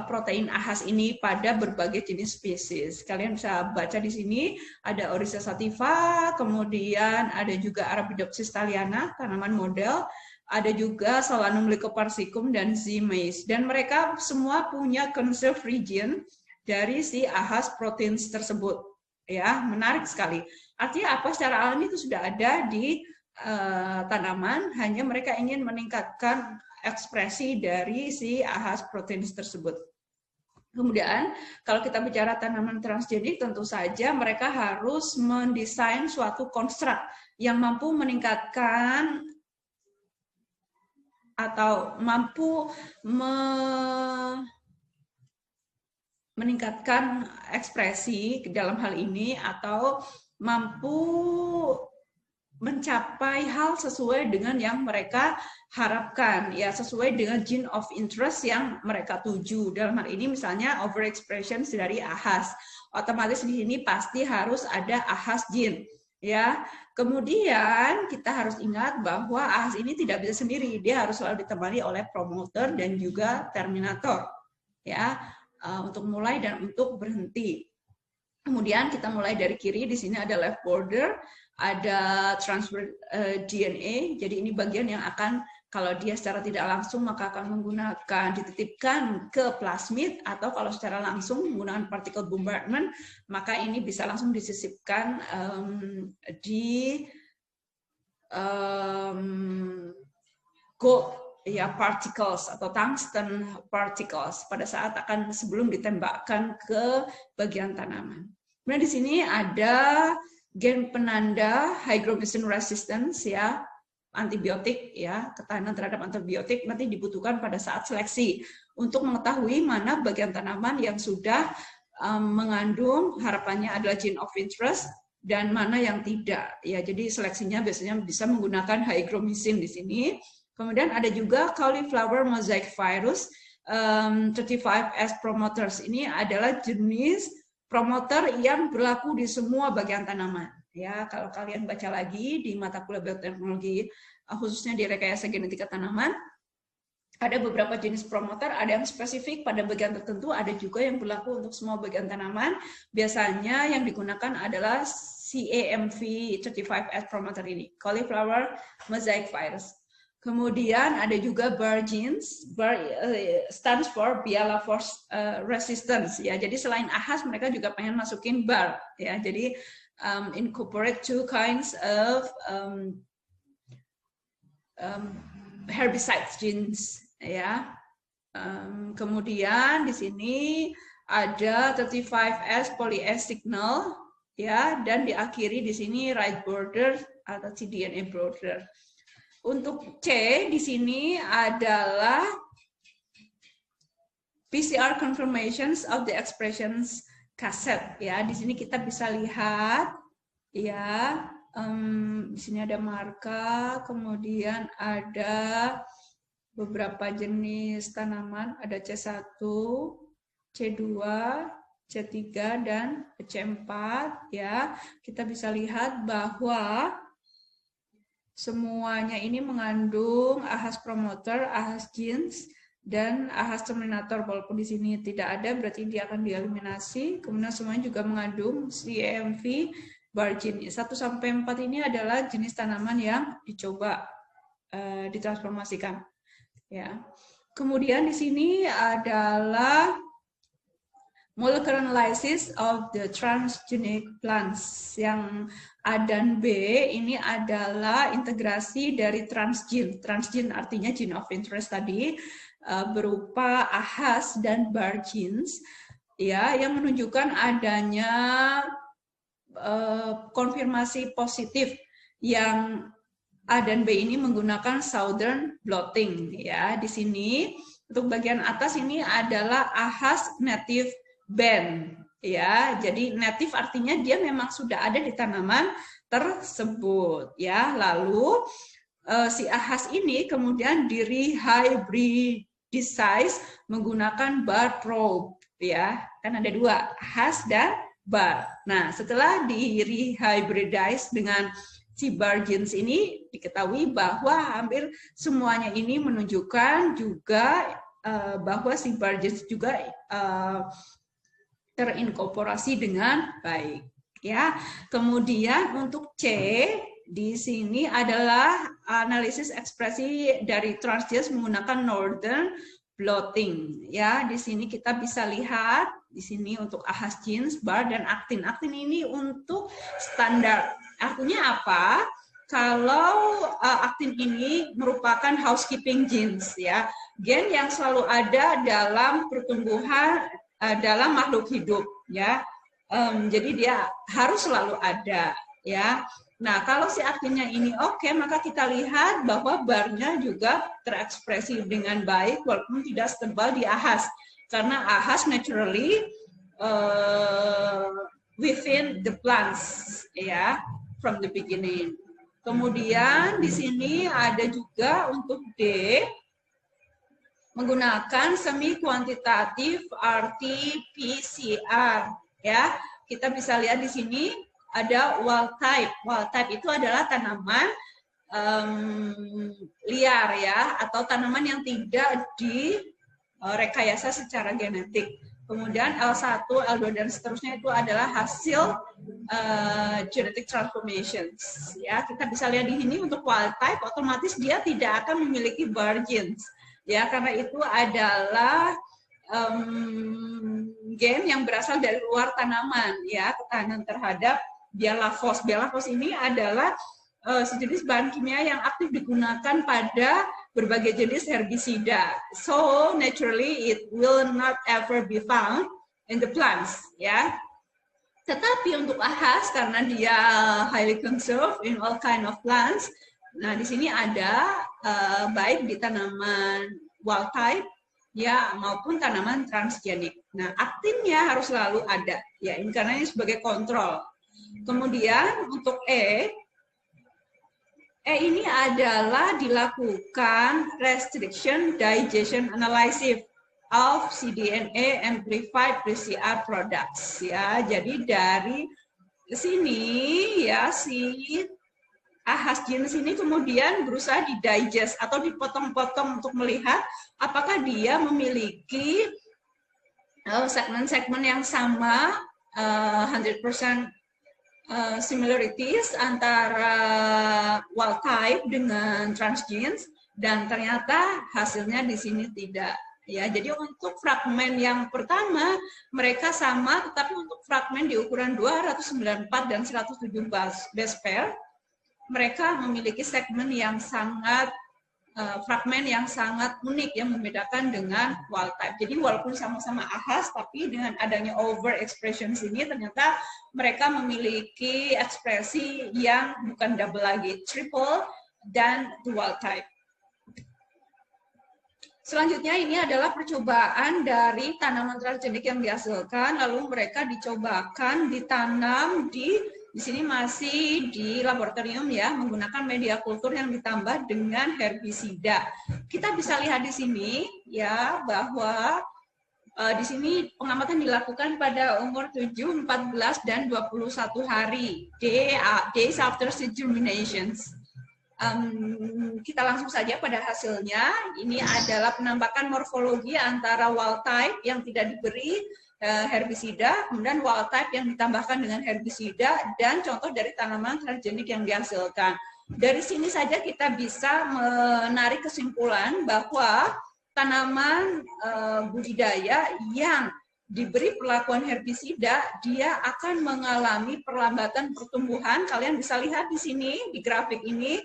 protein AHAS ini pada berbagai jenis spesies. Kalian bisa baca di sini ada Oryza sativa, kemudian ada juga Arabidopsis thaliana, tanaman model, ada juga Solanum lycopersicum dan Z. maize. Dan mereka semua punya conserve region dari si AHAS proteins tersebut. Ya, menarik sekali. Artinya apa? Secara alami itu sudah ada di tanaman, hanya mereka ingin meningkatkan ekspresi dari si AHAS proteins tersebut. Kemudian, kalau kita bicara tanaman transgenik, tentu saja mereka harus mendesain suatu konstruk yang mampu meningkatkan atau mampu meningkatkan ekspresi dalam hal ini atau mampu mencapai hal sesuai dengan yang mereka harapkan, ya sesuai dengan gene of interest yang mereka tuju. Dalam hal ini misalnya overexpression dari AHAS, otomatis di sini pasti harus ada AHAS gene, ya. Kemudian kita harus ingat bahwa AHAS ini tidak bisa sendiri, dia harus selalu ditemani oleh promoter dan juga terminator, ya, untuk mulai dan untuk berhenti. Kemudian kita mulai dari kiri, di sini ada left border, ada transfer DNA, jadi ini bagian yang akan, kalau dia secara tidak langsung maka akan menggunakan, dititipkan ke plasmid, atau kalau secara langsung menggunakan particle bombardment, maka ini bisa langsung disisipkan di gold ya particles atau tungsten particles pada saat akan sebelum ditembakkan ke bagian tanaman. Kemudian di sini ada gen penanda hygromycin resistance ya, antibiotik ya, ketahanan terhadap antibiotik nanti dibutuhkan pada saat seleksi untuk mengetahui mana bagian tanaman yang sudah mengandung harapannya adalah gene of interest dan mana yang tidak ya. Jadi seleksinya biasanya bisa menggunakan hygromycin di sini. Kemudian ada juga cauliflower mosaic virus 35S promoters. Ini adalah jenis promoter yang berlaku di semua bagian tanaman. Ya, kalau kalian baca lagi di mata kuliah bioteknologi, khususnya di rekayasa genetika tanaman, ada beberapa jenis promoter, ada yang spesifik pada bagian tertentu, ada juga yang berlaku untuk semua bagian tanaman. Biasanya yang digunakan adalah CAMV 35S promoter ini, cauliflower mosaic virus. Kemudian ada juga BAR genes, BAR stands for Biala force resistance ya. Jadi selain AHAS mereka juga pengen masukin BAR ya. Jadi incorporate two kinds of herbicides genes ya. Kemudian di sini ada 35S poly-S signal ya, dan diakhiri di sini right border atau cDNA border. Untuk C di sini adalah PCR confirmations of the expressions cassette ya. Di sini kita bisa lihat ya, di sini ada marka, kemudian ada beberapa jenis tanaman, ada C1, C2, C3 dan C4 ya. Kita bisa lihat bahwa semuanya ini mengandung AHAS promoter, AHAS genes, dan AHAS terminator. Walaupun di sini tidak ada, berarti dia akan dieliminasi. Kemudian semuanya juga mengandung CAMV BAR gene. 1-4 ini adalah jenis tanaman yang dicoba ditransformasikan. Ya. Kemudian di sini adalah molecular analysis of the transgenic plants. Yang A dan B ini adalah integrasi dari transgen. Transgen artinya gene of interest tadi, berupa AHAS dan BAR genes, ya, yang menunjukkan adanya konfirmasi positif yang A dan B ini menggunakan southern blotting, ya. Di sini untuk bagian atas ini adalah AHAS native band, ya. Jadi native artinya dia memang sudah ada di tanaman tersebut, ya. Lalu si AHAS ini kemudian di rehybridisize menggunakan BAR probe, ya. Kan ada dua, AHAS dan BAR. Nah, setelah di rehybridize dengan si BAR genes ini, diketahui bahwa hampir semuanya ini menunjukkan juga bahwa si BAR genes juga terinkorporasi dengan baik, ya. Kemudian untuk C di sini adalah analisis ekspresi dari transgenes menggunakan northern blotting, ya. Di sini kita bisa lihat di sini untuk AHAS genes, BAR dan aktin. Aktin ini untuk standar. Artinya apa? Kalau aktin ini merupakan housekeeping genes, ya, gen yang selalu ada dalam pertumbuhan dalam makhluk hidup, ya. Jadi dia harus selalu ada, ya. Nah, kalau si aktinnya ini oke, maka kita lihat bahwa barnya juga terekspresi dengan baik walaupun tidak setebal di AHAS, karena AHAS naturally within the plants, ya, from the beginning. Kemudian di sini ada juga untuk D menggunakan semi kuantitatif RT-PCR, ya. Kita bisa lihat di sini ada wild type. Wild type itu adalah tanaman liar, ya, atau tanaman yang tidak direkayasa secara genetik. Kemudian L1, L2 dan seterusnya itu adalah hasil genetic transformations, ya. Kita bisa lihat di sini untuk wild type otomatis dia tidak akan memiliki BAR genes, ya, karena itu adalah gen yang berasal dari luar tanaman, ya, ketahanan terhadap bialafos. Bialafos ini adalah sejenis bahan kimia yang aktif digunakan pada berbagai jenis herbisida. So naturally it will not ever be found in the plants, ya. Tetapi untuk AHAS karena dia highly conserved in all kind of plants. Nah, di sini ada baik di tanaman wild type, ya, maupun tanaman transgenik. Nah, aktinnya harus selalu ada, ya, ini karena ini sebagai kontrol. Kemudian untuk E ini adalah dilakukan restriction digestion analysis of cDNA amplified PCR products, ya. Jadi dari sini, ya, si AHAS genes ini kemudian berusaha didigest atau dipotong-potong untuk melihat apakah dia memiliki segmen-segmen yang sama, 100% similarities antara wild type dengan transgenes, dan ternyata hasilnya di sini tidak, ya. Jadi untuk fragmen yang pertama mereka sama, tetapi untuk fragmen di ukuran 294 dan 107 base pair mereka memiliki segmen yang sangat fragmen yang sangat unik yang membedakan dengan wild type. Jadi walaupun sama-sama AHAS, tapi dengan adanya overexpression sini ternyata mereka memiliki ekspresi yang bukan double lagi, triple dan the wild type. Selanjutnya ini adalah percobaan dari tanaman transgenik yang dihasilkan, lalu mereka dicobakan ditanam di sini masih di laboratorium, ya, menggunakan media kultur yang ditambah dengan herbisida. Kita bisa lihat di sini, ya, bahwa di sini pengamatan dilakukan pada umur 7, 14 dan 21 hari, days after seed germinations. Kita langsung saja pada hasilnya. Ini adalah penampakan morfologi antara wild type yang tidak diberi herbisida, kemudian wild type yang ditambahkan dengan herbisida, dan contoh dari tanaman transgenik yang dihasilkan. Dari sini saja kita bisa menarik kesimpulan bahwa tanaman budidaya yang diberi perlakuan herbisida, dia akan mengalami perlambatan pertumbuhan. Kalian bisa lihat di sini, di grafik ini,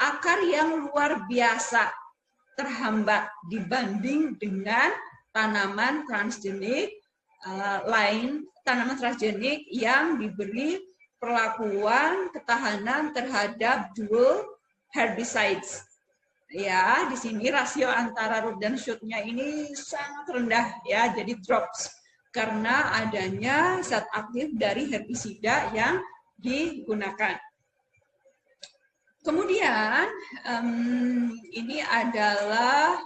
akar yang luar biasa terhambat dibanding dengan tanaman transgenik lain, tanaman transgenik yang diberi perlakuan ketahanan terhadap dual herbicides. Ya, di sini rasio antara root dan shoot-nya ini sangat rendah ya, jadi drops karena adanya zat aktif dari herbisida yang digunakan. Kemudian ini adalah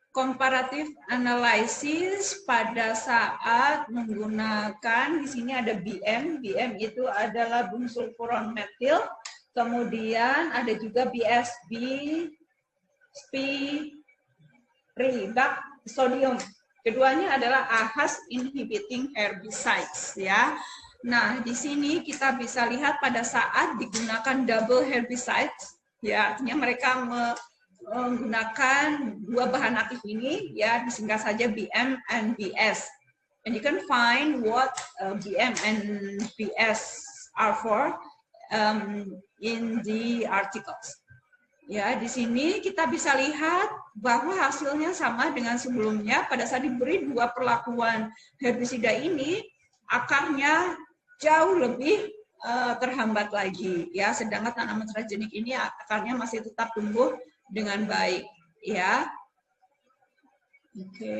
comparative analysis pada saat menggunakan, di sini ada BM itu adalah bungsulfuron metil, kemudian ada juga BSB, spiridap sodium. Keduanya adalah AHAS inhibiting herbicides ya. Nah, di sini kita bisa lihat pada saat digunakan double herbicides ya, artinya mereka menggunakan dua bahan aktif ini ya, disingkat saja BM and BS. And you can find what BM and BS are for in the articles. Ya, di sini kita bisa lihat bahwa hasilnya sama dengan sebelumnya. Pada saat diberi dua perlakuan herbisida ini, akarnya jauh lebih terhambat lagi. Ya, sedangkan tanaman transgenik ini akarnya masih tetap tumbuh dengan baik. Ya, oke.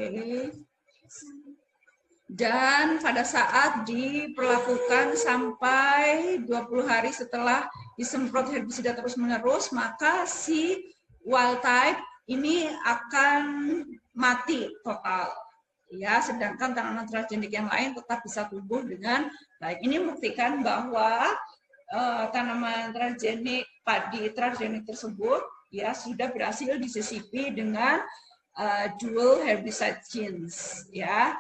Dan pada saat diperlakukan sampai 20 hari setelah disemprot herbisida terus-menerus, maka si wild type ini akan mati total. Ya, sedangkan tanaman transgenik yang lain tetap bisa tumbuh dengan baik. Ini membuktikan bahwa tanaman transgenik, padi transgenik tersebut ya sudah berhasil disisipi dengan dual herbicide genes ya.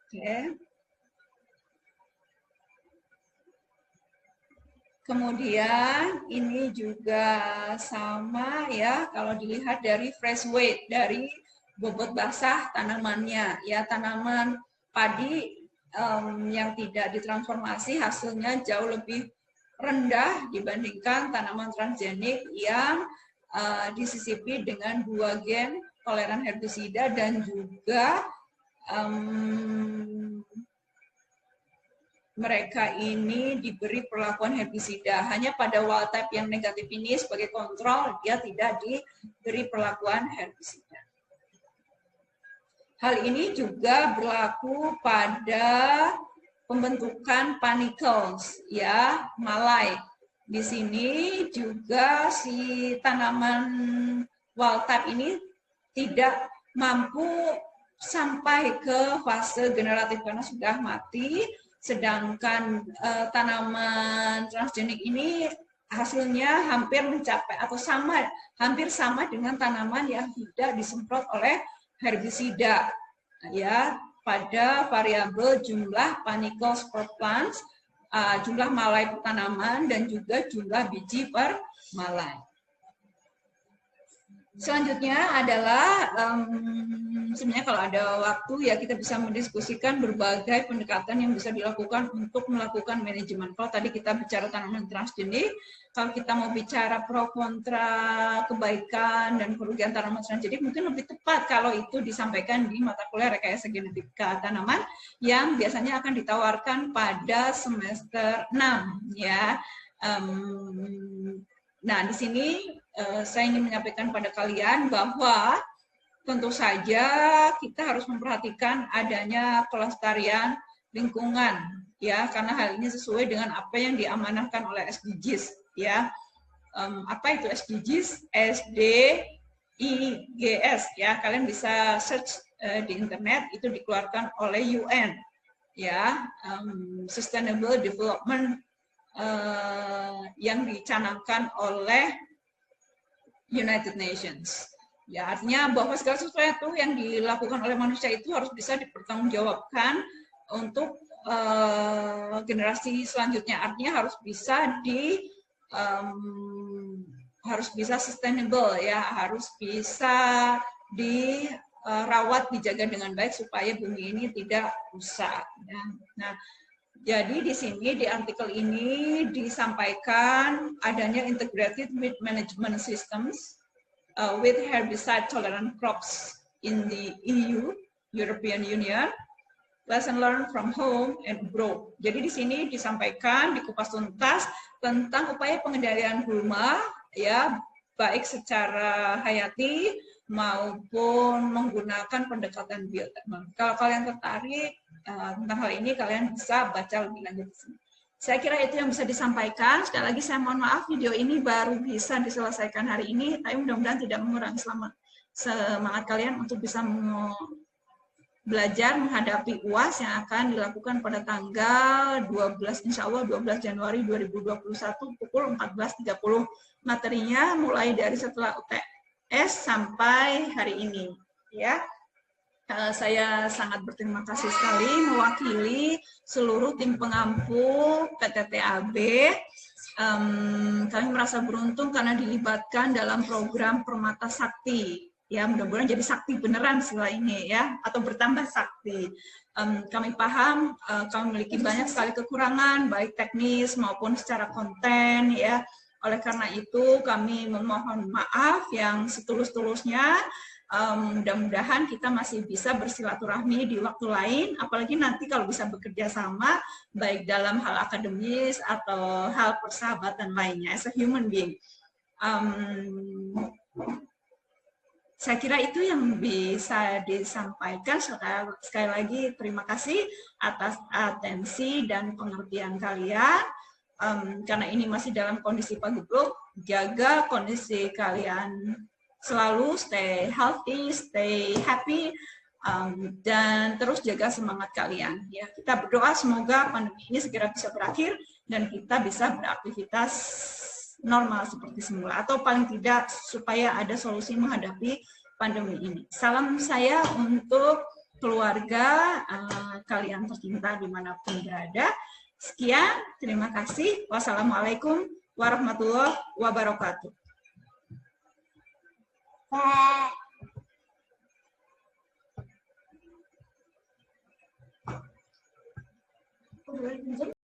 Oke. Kemudian ini juga sama ya, kalau dilihat dari fresh weight, dari bobot basah tanamannya ya, tanaman padi yang tidak ditransformasi hasilnya jauh lebih rendah dibandingkan tanaman transgenik yang disisipi dengan dua gen toleran herbisida dan juga mereka ini diberi perlakuan herbisida. Hanya pada wild type yang negatif ini sebagai kontrol, dia tidak diberi perlakuan herbisida. Hal ini juga berlaku pada pembentukan panicles, ya, malai. Di sini juga si tanaman wild type ini tidak mampu sampai ke fase generatif karena sudah mati, sedangkan tanaman transgenik ini hasilnya hampir mencapai atau sama, hampir sama dengan tanaman yang tidak disemprot oleh herbisida ya, pada variabel jumlah panicles per plants, jumlah malai per tanaman, dan juga jumlah biji per malai. Selanjutnya adalah sebenarnya kalau ada waktu ya kita bisa mendiskusikan berbagai pendekatan yang bisa dilakukan untuk melakukan manajemen. Kalau tadi kita bicara tanaman transgenik, kalau kita mau bicara pro kontra kebaikan dan kerugian tanaman transgenik, mungkin lebih tepat kalau itu disampaikan di mata kuliah rekayasa genetika tanaman yang biasanya akan ditawarkan pada semester 6 ya. Nah, di sini saya ingin menyampaikan pada kalian bahwa tentu saja kita harus memperhatikan adanya kelestarian lingkungan ya, karena hal ini sesuai dengan apa yang diamanahkan oleh SDGs ya. Apa itu SDGs? SDGs ya, kalian bisa search di internet, itu dikeluarkan oleh UN ya, Sustainable Development yang dicanangkan oleh United Nations. Ya, artinya bahwa segala sesuatu yang dilakukan oleh manusia itu harus bisa dipertanggungjawabkan untuk generasi selanjutnya. Artinya harus bisa harus bisa sustainable ya, harus bisa dirawat, dijaga dengan baik supaya bumi ini tidak rusak. Ya. Nah, jadi di sini di artikel ini disampaikan adanya integrated weed management systems with herbicide tolerant crops in the EU, European Union. Lesson learned from home and abroad. Jadi di sini disampaikan, dikupas tuntas tentang upaya pengendalian gulma, ya, baik secara hayati maupun menggunakan pendekatan bioteknologi. Kalau kalian tertarik tentang hal ini, kalian bisa baca lebih lanjut di sini. Saya kira itu yang bisa disampaikan. Sekali lagi saya mohon maaf, video ini baru bisa diselesaikan hari ini, tapi mudah-mudahan tidak mengurangi semangat kalian untuk bisa belajar menghadapi UAS yang akan dilakukan pada tanggal 12, insya Allah 12 Januari 2021 pukul 14.30. Materinya mulai dari setelah UTS sampai hari ini. Ya, saya sangat berterima kasih sekali mewakili seluruh tim pengampu PTTAB. Kami merasa beruntung karena dilibatkan dalam program Permata Sakti. Ya, mudah-mudahan jadi sakti beneran setelah ini ya, atau bertambah sakti. Kami paham kami memiliki banyak sekali kekurangan baik teknis maupun secara konten ya. Oleh karena itu kami memohon maaf yang setulus-tulusnya. Mudah-mudahan kita masih bisa bersilaturahmi di waktu lain, apalagi nanti kalau bisa bekerja sama baik dalam hal akademis atau hal persahabatan lainnya as a human being. Saya kira itu yang bisa disampaikan. Sekali lagi terima kasih atas atensi dan pengertian kalian. Karena ini masih dalam kondisi pagebluk, jaga kondisi kalian selalu, stay healthy, stay happy, dan terus jaga semangat kalian. Ya, kita berdoa semoga pandemi ini segera bisa berakhir dan kita bisa beraktivitas normal seperti semula, atau paling tidak supaya ada solusi menghadapi pandemi ini. Salam saya untuk keluarga kalian tercinta dimanapun berada. Sekian, terima kasih. Wassalamualaikum warahmatullahi wabarakatuh.